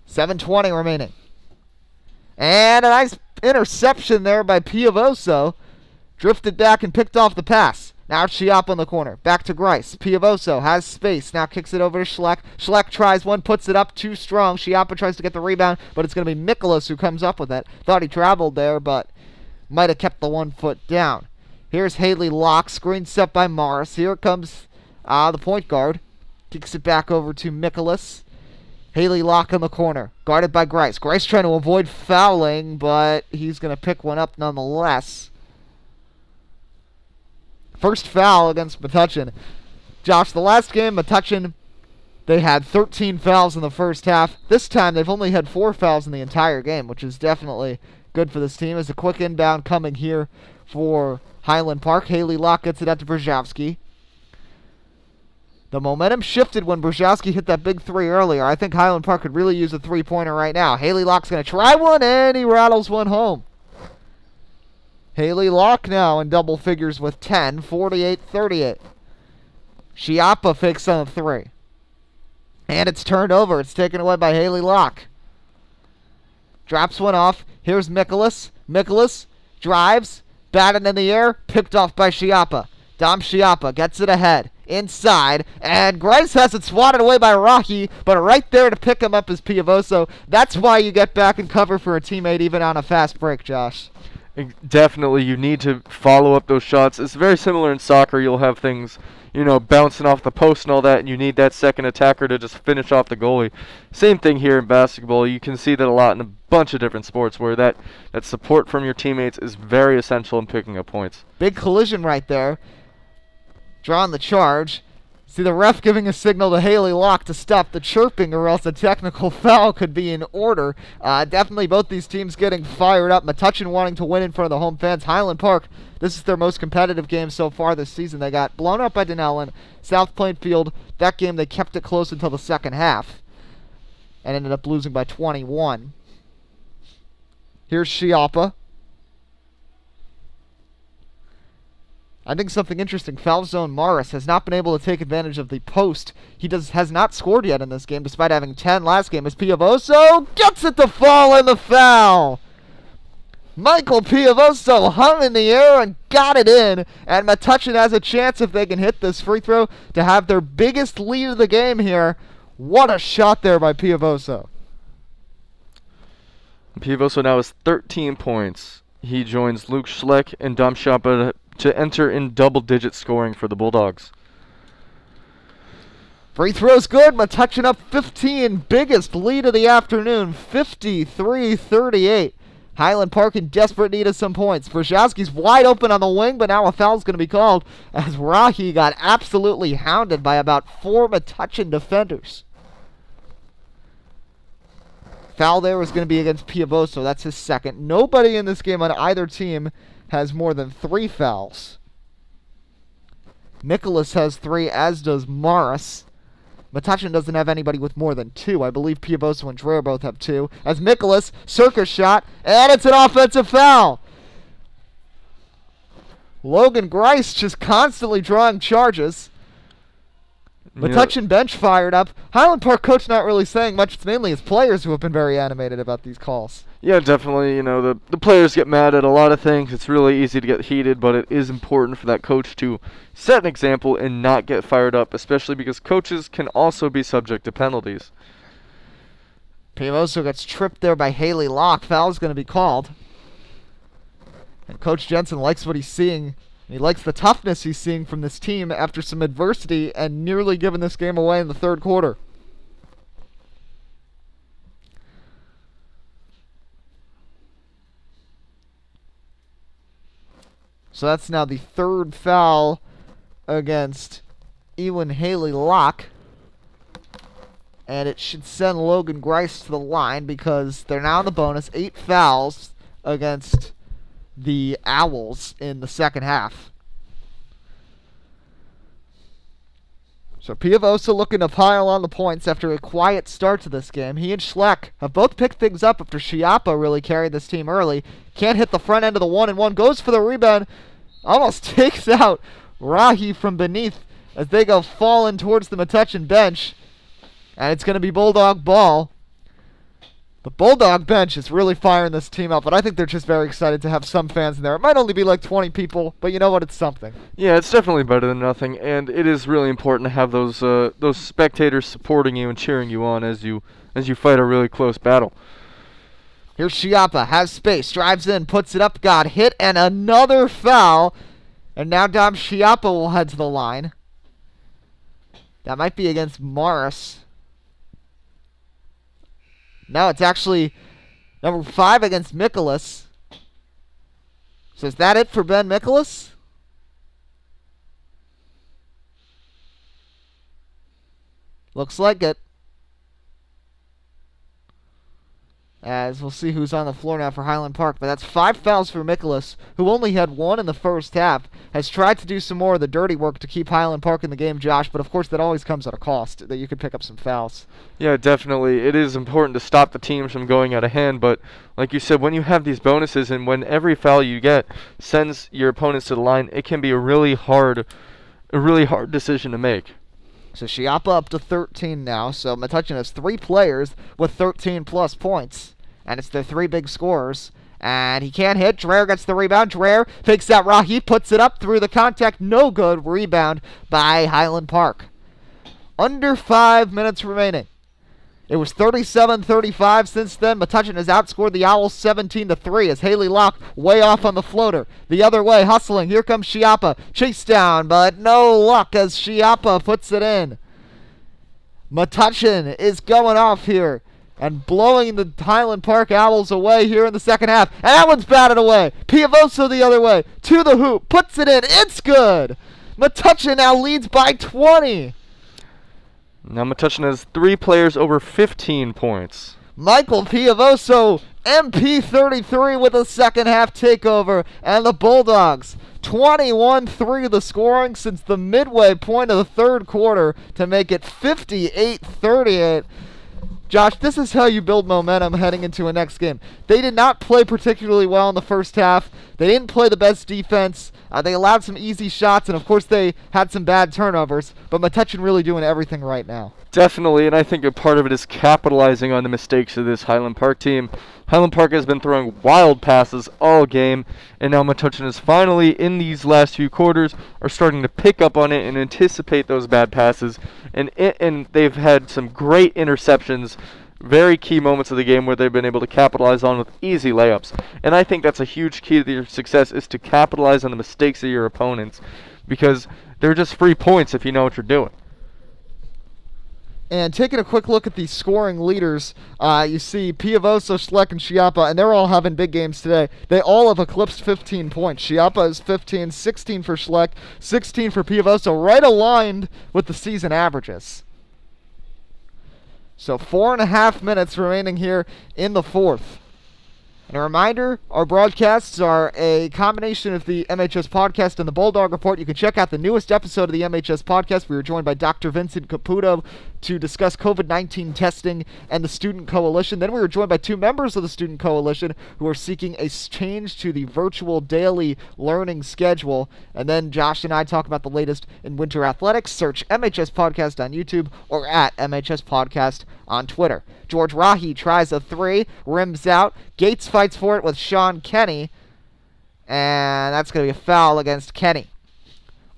7:20 remaining. And a nice interception there by Piovoso. Drifted back and picked off the pass. Now Schiappa in the corner. Back to Grice. Piovoso has space. Now kicks it over to Schleck. Schleck tries one, puts it up too strong. Schiappa tries to get the rebound, but it's going to be Mikolas who comes up with it. Thought he traveled there, but might have kept the 1 foot down. Here's Haley Locke. Screen set by Morris. Here comes the point guard. Kicks it back over to Mikolas. Haley Locke in the corner, guarded by Grice. Grice trying to avoid fouling, but he's going to pick one up nonetheless. First foul against Metuchen. Josh, the last game, Metuchen, they had 13 fouls in the first half. This time, they've only had 4 fouls in the entire game, which is definitely good for this team. As a quick inbound coming here for Highland Park. Haley Locke gets it out to Brzezowski. The momentum shifted when Brzezowski hit that big 3 earlier. I think Highland Park could really use a 3-pointer right now. Haley Locke's going to try one, and he rattles one home. Haley Locke now in double figures with 10, 48-38. Schiappa fakes on the 3. And it's turned over. It's taken away by Haley Locke. Drops one off. Here's Mikolas. Mikolas drives, batted in the air, picked off by Schiappa. Dom Schiappa gets it ahead. Inside, and Grice has it swatted away by Rocky, but right there to pick him up is Piavoso. That's why you get back and cover for a teammate even on a fast break, Josh. Definitely, you need to follow up those shots. It's very similar in soccer. You'll have things, bouncing off the post and all that, and you need that second attacker to just finish off the goalie. Same thing here in basketball. You can see that a lot in a bunch of different sports where that support from your teammates is very essential in picking up points. Big collision right there. Drawing the charge. See the ref giving a signal to Haley Locke to stop the chirping or else a technical foul could be in order. Definitely both these teams getting fired up. Metuchen wanting to win in front of the home fans. Highland Park, this is their most competitive game so far this season. They got blown up by Dunellen. South Plainfield, that game they kept it close until the second half and ended up losing by 21. Here's Schiappa. I think something interesting, foul zone Morris has not been able to take advantage of the post. He has not scored yet in this game, despite having 10 last game, as Piavoso gets it to fall in the foul. Michael Piavoso hung in the air and got it in, and Metuchen has a chance, if they can hit this free throw, to have their biggest lead of the game here. What a shot there by Piavoso. Piavoso now has 13 points. He joins Luke Schleck and Dom Schiappa to enter in double-digit scoring for the Bulldogs. Free throw's good. Metuchen up 15. Biggest lead of the afternoon. 53-38. Highland Park in desperate need of some points. Brzezowski's wide open on the wing, but now a foul's going to be called as Rahi got absolutely hounded by about 4 Metuchen defenders. Foul there was going to be against Piavoso. That's his second. Nobody in this game on either team has more than 3 fouls. Mikolas has 3, as does Morris. Metuchen doesn't have anybody with more than 2. I believe Piavoso and Dreher both have 2. As Mikolas, circus shot, and it's an offensive foul. Logan Grice just constantly drawing charges. Metuchen bench fired up. Highland Park coach not really saying much. It's mainly his players who have been very animated about these calls. Yeah, definitely. The players get mad at a lot of things. It's really easy to get heated, but it is important for that coach to set an example and not get fired up, especially because coaches can also be subject to penalties. Piavoso gets tripped there by Haley Locke. Foul's going to be called. And Coach Jensen likes what he's seeing. He likes the toughness he's seeing from this team after some adversity and nearly giving this game away in the third quarter. So that's now the third foul against Ewan Haley Locke. And it should send Logan Grice to the line because they're now in the bonus. 8 fouls against the Owls in the second half. So Piavoso looking to pile on the points after a quiet start to this game. He and Schleck have both picked things up after Schiappa really carried this team early. Can't hit the front end of the 1-and-1. Goes for the rebound. Almost takes out Rahi from beneath as they go falling towards the Metuchen bench. And it's going to be Bulldog ball. The Bulldog bench is really firing this team up, but I think they're just very excited to have some fans in there. It might only be like 20 people, but you know what? It's something. Yeah, it's definitely better than nothing, and it is really important to have those spectators supporting you and cheering you on as you fight a really close battle. Here's Schiappa, has space, drives in, puts it up, got hit, and another foul. And now Dom Schiappa will head to the line. That might be against Morris. No, it's actually number 5 against Mikolas. So is that it for Ben Mikolas? Looks like it. As we'll see who's on the floor now for Highland Park. But that's 5 fouls for Mikolas, who only had 1 in the first half. Has tried to do some more of the dirty work to keep Highland Park in the game, Josh. But of course that always comes at a cost, that you could pick up some fouls. Yeah, definitely. It is important to stop the teams from going out of hand. But like you said, when you have these bonuses and when every foul you get sends your opponents to the line, it can be a really hard decision to make. So Schiappa up to 13 now. So Metuchen has 3 players with 13-plus points. And it's their 3 big scorers. And he can't hit. Dreher gets the rebound. Dreher fakes out Rahi, puts it up through the contact. No good. Rebound by Highland Park. Under 5 minutes remaining. It was 37-35 since then. Metuchen has outscored the Owls 17-3 as Haley Locke way off on the floater. The other way, hustling. Here comes Schiappa. Chase down, but no luck as Schiappa puts it in. Metuchen is going off here and blowing the Highland Park Owls away here in the second half. And that one's batted away. Piavoso the other way. To the hoop. Puts it in. It's good. Metuchen now leads by 20. Now Metuchen has 3 players over 15 points. Michael Piavoso, MP33 with a second half takeover. And the Bulldogs, 21-3 the scoring since the midway point of the third quarter to make it 58-38. Josh, this is how you build momentum heading into a next game. They did not play particularly well in the first half. They didn't play the best defense. They allowed some easy shots, and of course they had some bad turnovers. But Metuchen really doing everything right now. Definitely, and I think a part of it is capitalizing on the mistakes of this Highland Park team. Highland Park has been throwing wild passes all game, and now Metuchen is finally, in these last few quarters, are starting to pick up on it and anticipate those bad passes. And they've had some great interceptions, very key moments of the game where they've been able to capitalize on with easy layups. And I think that's a huge key to your success, is to capitalize on the mistakes of your opponents, because they're just free points if you know what you're doing. And taking a quick look at the scoring leaders, you see Piavoso, Schleck, and Schiappa, and they're all having big games today. They all have eclipsed 15 points. Schiappa is 15, 16 for Schleck, 16 for Piavoso, right aligned with the season averages. So 4.5 minutes remaining here in the fourth. And a reminder, our broadcasts are a combination of the MHS Podcast and the Bulldog Report. You can check out the newest episode of the MHS Podcast. We were joined by Dr. Vincent Caputo to discuss COVID-19 testing and the Student Coalition. Then we were joined by 2 members of the Student Coalition who are seeking a change to the virtual daily learning schedule. And then Josh and I talk about the latest in winter athletics. Search MHS Podcast on YouTube or at MHS Podcast on Twitter. George Rahi tries a 3, rims out. Gates fights for it with Sean Kenny, and that's going to be a foul against Kenny.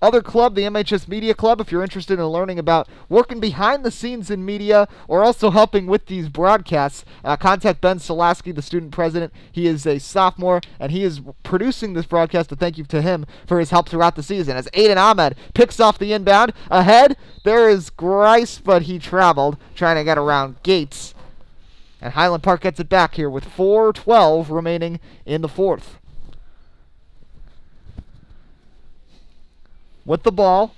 Other club, the MHS Media Club, if you're interested in learning about working behind the scenes in media or also helping with these broadcasts, contact Ben Solaski, the student president. He is a sophomore, and he is producing this broadcast, and thank you to him for his help throughout the season. As Aiden Ahmed picks off the inbound, ahead, there is Grice, but he traveled, trying to get around Gates. And Highland Park gets it back here with 4:12 remaining in the fourth. With the ball,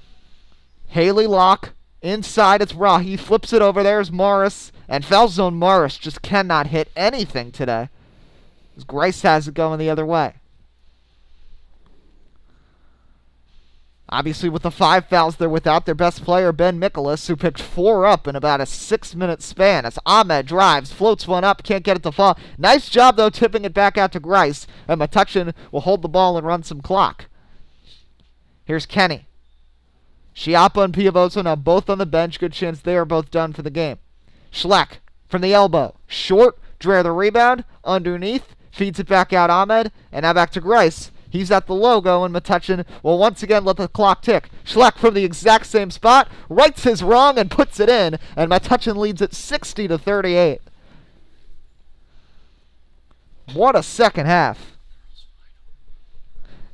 Haley Locke inside. It's Rahi, flips it over. There's Morris, and foul zone Morris just cannot hit anything today, as Grice has it going the other way. Obviously, with the 5 fouls, they're without their best player, Ben Mikolas, who picked 4 up in about a 6-minute span. As Ahmed drives, floats one up, can't get it to fall. Nice job, though, tipping it back out to Grice. And Metuchen will hold the ball and run some clock. Here's Kenny. Schiappa and Piavoso now both on the bench. Good chance they are both done for the game. Schleck from the elbow. Short. Dreher the rebound. Underneath. Feeds it back out Ahmed. And now back to Grice. He's at the logo, and Metuchen will once again let the clock tick. Schleck from the exact same spot, rights his wrong and puts it in, and Metuchen leads it 60-38. What a second half.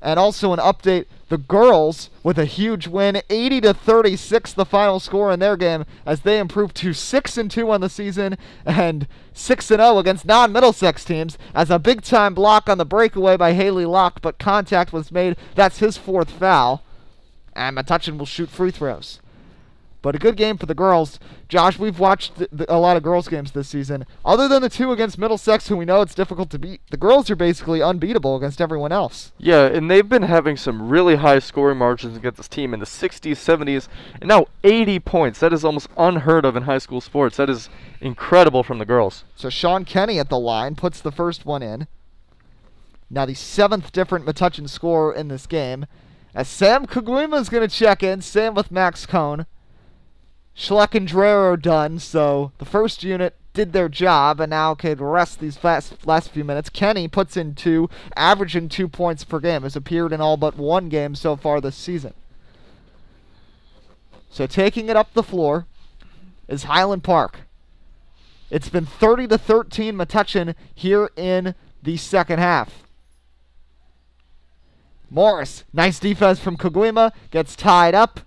And also an update The girls with a huge win, 80-36, the final score in their game, as they improved to 6-2 on the season and 6-0 against non-Middlesex teams, as a big-time block on the breakaway by Haley Locke, but contact was made. That's his 4th foul, and Metuchen will shoot free throws. But a good game for the girls. Josh, we've watched a lot of girls' games this season. Other than the 2 against Middlesex, who we know it's difficult to beat, the girls are basically unbeatable against everyone else. Yeah, and they've been having some really high scoring margins against this team in the 60s, 70s, and now 80 points. That is almost unheard of in high school sports. That is incredible from the girls. So Sean Kenny at the line puts the first one in. Now the 7th different Metuchen scorer in this game, as Sam Kugwima is going to check in, same with Max Cohn. Schleck and Dreher are done, so the first unit did their job and now could rest these last few minutes. Kenny puts in 2, averaging 2 points per game. Has appeared in all but 1 game so far this season. So taking it up the floor is Highland Park. It's been 30-13 Metuchen here in the second half. Morris, nice defense from Kugwima, gets tied up.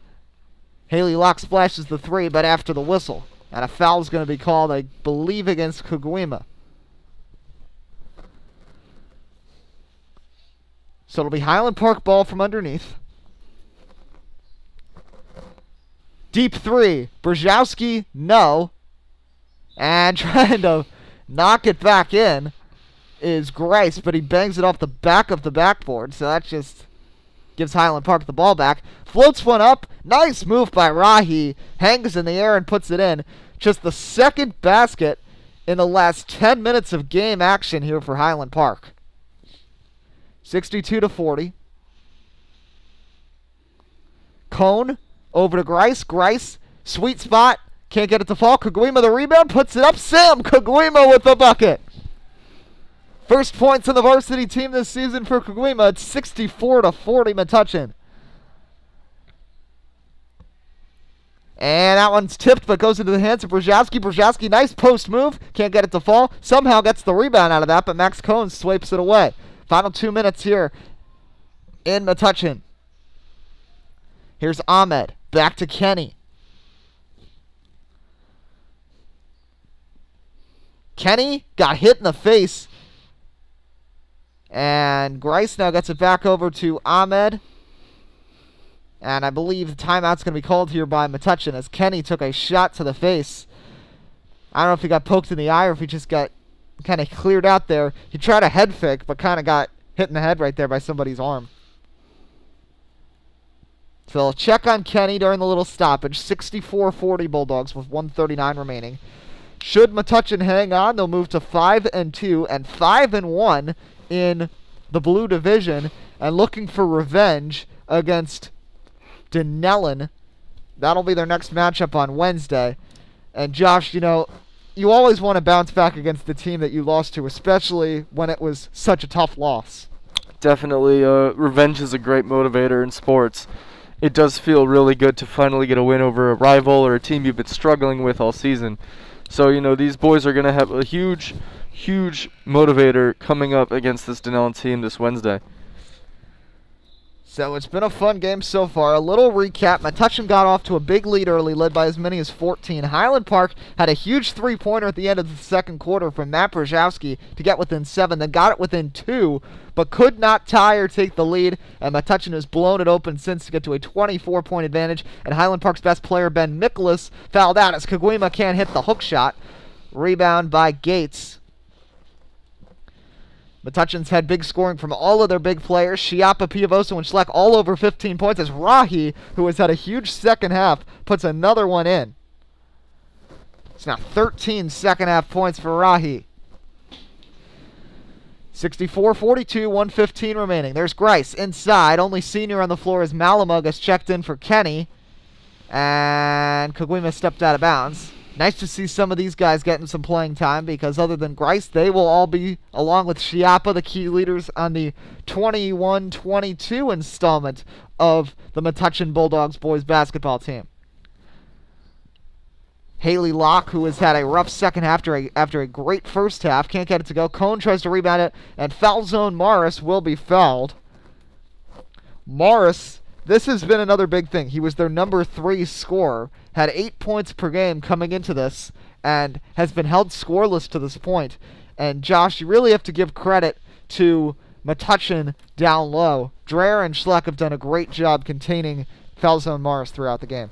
Haley Locke splashes the 3, but after the whistle. And a foul is going to be called, I believe, against Kugwima. So it'll be Highland Park ball from underneath. Deep 3. Brzezowski, no. And trying to knock it back in is Grice, but he bangs it off the back of the backboard, so that just gives Highland Park the ball back. Floats one up. Nice move by Rahi. Hangs in the air and puts it in. Just the 2nd basket in the last 10 minutes of game action here for Highland Park. 62-40. Cone over to Grice. Grice, sweet spot. Can't get it to fall. Kugwima the rebound. Puts it up. Sam Kugwima with the bucket. First points on the varsity team this season for Kugwima. It's 64-40 Metuchen. And that one's tipped, but goes into the hands of Brzezowski. Brzezowski, nice post move. Can't get it to fall. Somehow gets the rebound out of that, but Max Cohn swipes it away. Final 2 minutes here in Metuchen. Here's Ahmed. Back to Kenny. Kenny got hit in the face. And Grice now gets it back over to Ahmed. And I believe the timeout's going to be called here by Metuchen as Kenny took a shot to the face. I don't know if he got poked in the eye or if he just got kind of cleared out there. He tried a head fake, but kind of got hit in the head right there by somebody's arm. So they'll check on Kenny during the little stoppage. 64-40 Bulldogs with 1:39 remaining. Should Metuchen hang on, they'll move to 5-2 and 5-1 in the blue division and looking for revenge against Denellen. That'll be their next matchup on Wednesday. And Josh, you know, you always want to bounce back against the team that you lost to, especially when it was such a tough loss. Definitely, revenge is a great motivator in sports. It does feel really good to finally get a win over a rival or a team you've been struggling with all season. So, you know, these boys are going to have a huge motivator coming up against this Denellen team this Wednesday. So it's been a fun game so far. A little recap. Metuchen got off to a big lead early, led by as many as 14. Highland Park had a huge three-pointer at the end of the second quarter from Matt Brzezowski to get within 7. Then got it within 2, but could not tie or take the lead. And Metuchen has blown it open since to get to a 24-point advantage. And Highland Park's best player, Ben Mikolas, fouled out as Kugwima can't hit the hook shot. Rebound by Gates. Metuchen's had big scoring from all of their big players. Schiappa, Piavosa, and Schleck all over 15 points as Rahi, who has had a huge second half, puts another one in. It's now 13 second half points for Rahi. 64-42, 1:15 remaining. There's Grice inside. Only senior on the floor is Malamug has checked in for Kenny. And Kugwima stepped out of bounds. Nice to see some of these guys getting some playing time because other than Grice, they will all be, along with Schiappa, the key leaders on the 21-22 installment of the Metuchen Bulldogs boys basketball team. Haley Locke, who has had a rough second half after a great first half, can't get it to go. Cone tries to rebound it, and foul zone Morris will be fouled. Morris, this has been another big thing. He was their number 3 scorer, had 8 points per game coming into this, and has been held scoreless to this point. And Josh, you really have to give credit to Metuchen down low. Dreher and Schleck have done a great job containing Falzo and Morris throughout the game.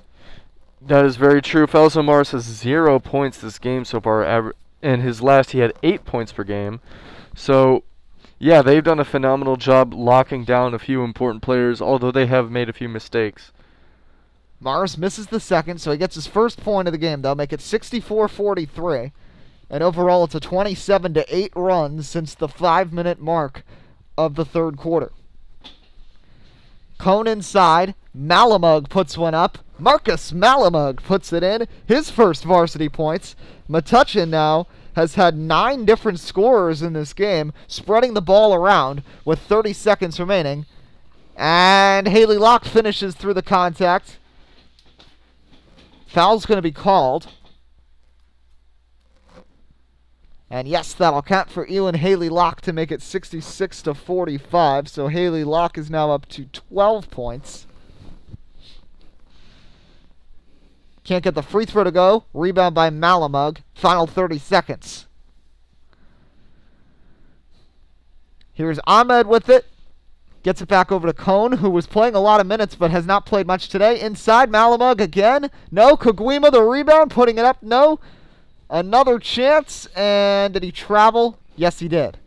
That is very true. Falzo Morris has 0 points this game so far. In his last, he had 8 points per game. So, yeah, they've done a phenomenal job locking down a few important players, although they have made a few mistakes. Morris misses the second, so he gets his first point of the game. They'll make it 64-43. And overall, it's a 27-8 run since the 5-minute mark of the third quarter. Cone inside. Malamug puts one up. Marcus Malamug puts it in. His first varsity points. Metuchen now has had 9 different scorers in this game, spreading the ball around with 30 seconds remaining. And Haley Locke finishes through the contact. Foul's going to be called. And yes, that'll count for Elin Haley Locke to make it 66-45. So Haley Locke is now up to 12 points. Can't get the free throw to go. Rebound by Malamug. Final 30 seconds. Here's Ahmed with it. Gets it back over to Cone, who was playing a lot of minutes but has not played much today. Inside, Malamug again. No. Kaguima the rebound, putting it up. No. Another chance, and did he travel? Yes, he did.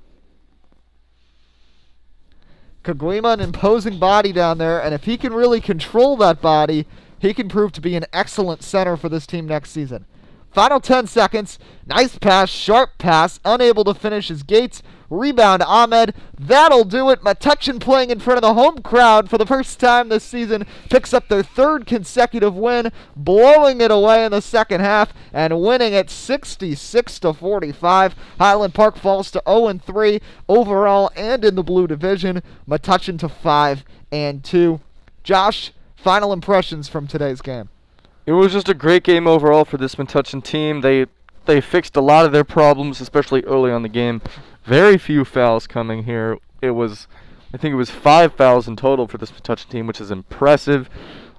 Kaguima, an imposing body down there, and if he can really control that body, he can prove to be an excellent center for this team next season. Final 10 seconds. Nice pass, sharp pass, unable to finish his gates. Rebound, Ahmed. That'll do it. Metuchen playing in front of the home crowd for the first time this season. Picks up their 3rd consecutive win, blowing it away in the second half and winning it 66-45. Highland Park falls to 0-3 overall and in the blue division. Metuchen to 5-2. Josh, final impressions from today's game. It was just a great game overall for this Metuchen team. They fixed a lot of their problems, especially early on the game. Very few fouls coming here. I think it was 5 fouls in total for this Metuchen team, which is impressive.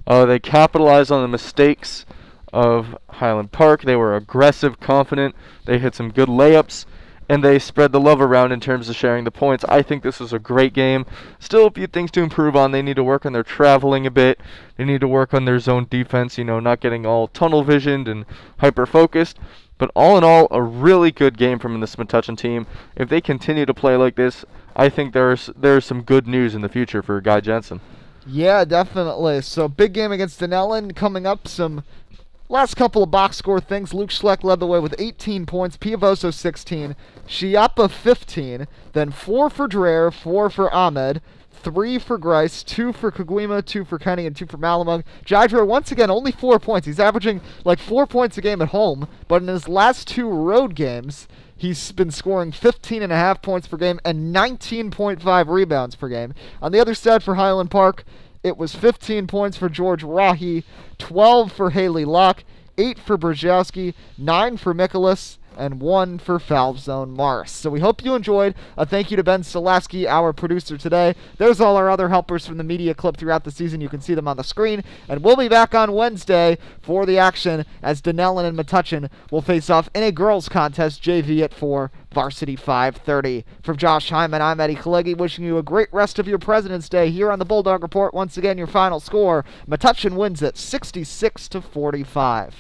They capitalized on the mistakes of Highland Park. They were aggressive, confident. They hit some good layups, and they spread the love around in terms of sharing the points. I think this was a great game. Still a few things to improve on. They need to work on their traveling a bit. They need to work on their zone defense, not getting all tunnel visioned and hyper-focused. But all in all, a really good game from this Metuchen team. If they continue to play like this, I think there's some good news in the future for Guy Jensen. Yeah, definitely. So big game against Denellen coming up. Some last couple of box score things. Luke Schleck led the way with 18 points. Piavoso 16. Chiappa 15. Then 4 for Dreher, 4 for Ahmed. 3 for Grice, 2 for Kaguima, 2 for Kenny, and 2 for Malamug. Dreher, once again, only 4 points. He's averaging like 4 points a game at home, but in his last 2 road games, he's been scoring 15.5 points per game and 19.5 rebounds per game. On the other side for Highland Park, it was 15 points for George Rahi, 12 for Haley Locke, 8 for Brzezowski, 9 for Mikolas, and 1 for Foul Zone Morris. So we hope you enjoyed. A thank you to Ben Solaski, our producer today. There's all our other helpers from the media clip throughout the season. You can see them on the screen. And we'll be back on Wednesday for the action as Denellen and Metuchen will face off in a girls contest, JV at 4, Varsity 5:30. From Josh Hyman, I'm Eddie Kalegi, wishing you a great rest of your President's Day here on the Bulldog Report. Once again, your final score, Metuchen wins it 66-45.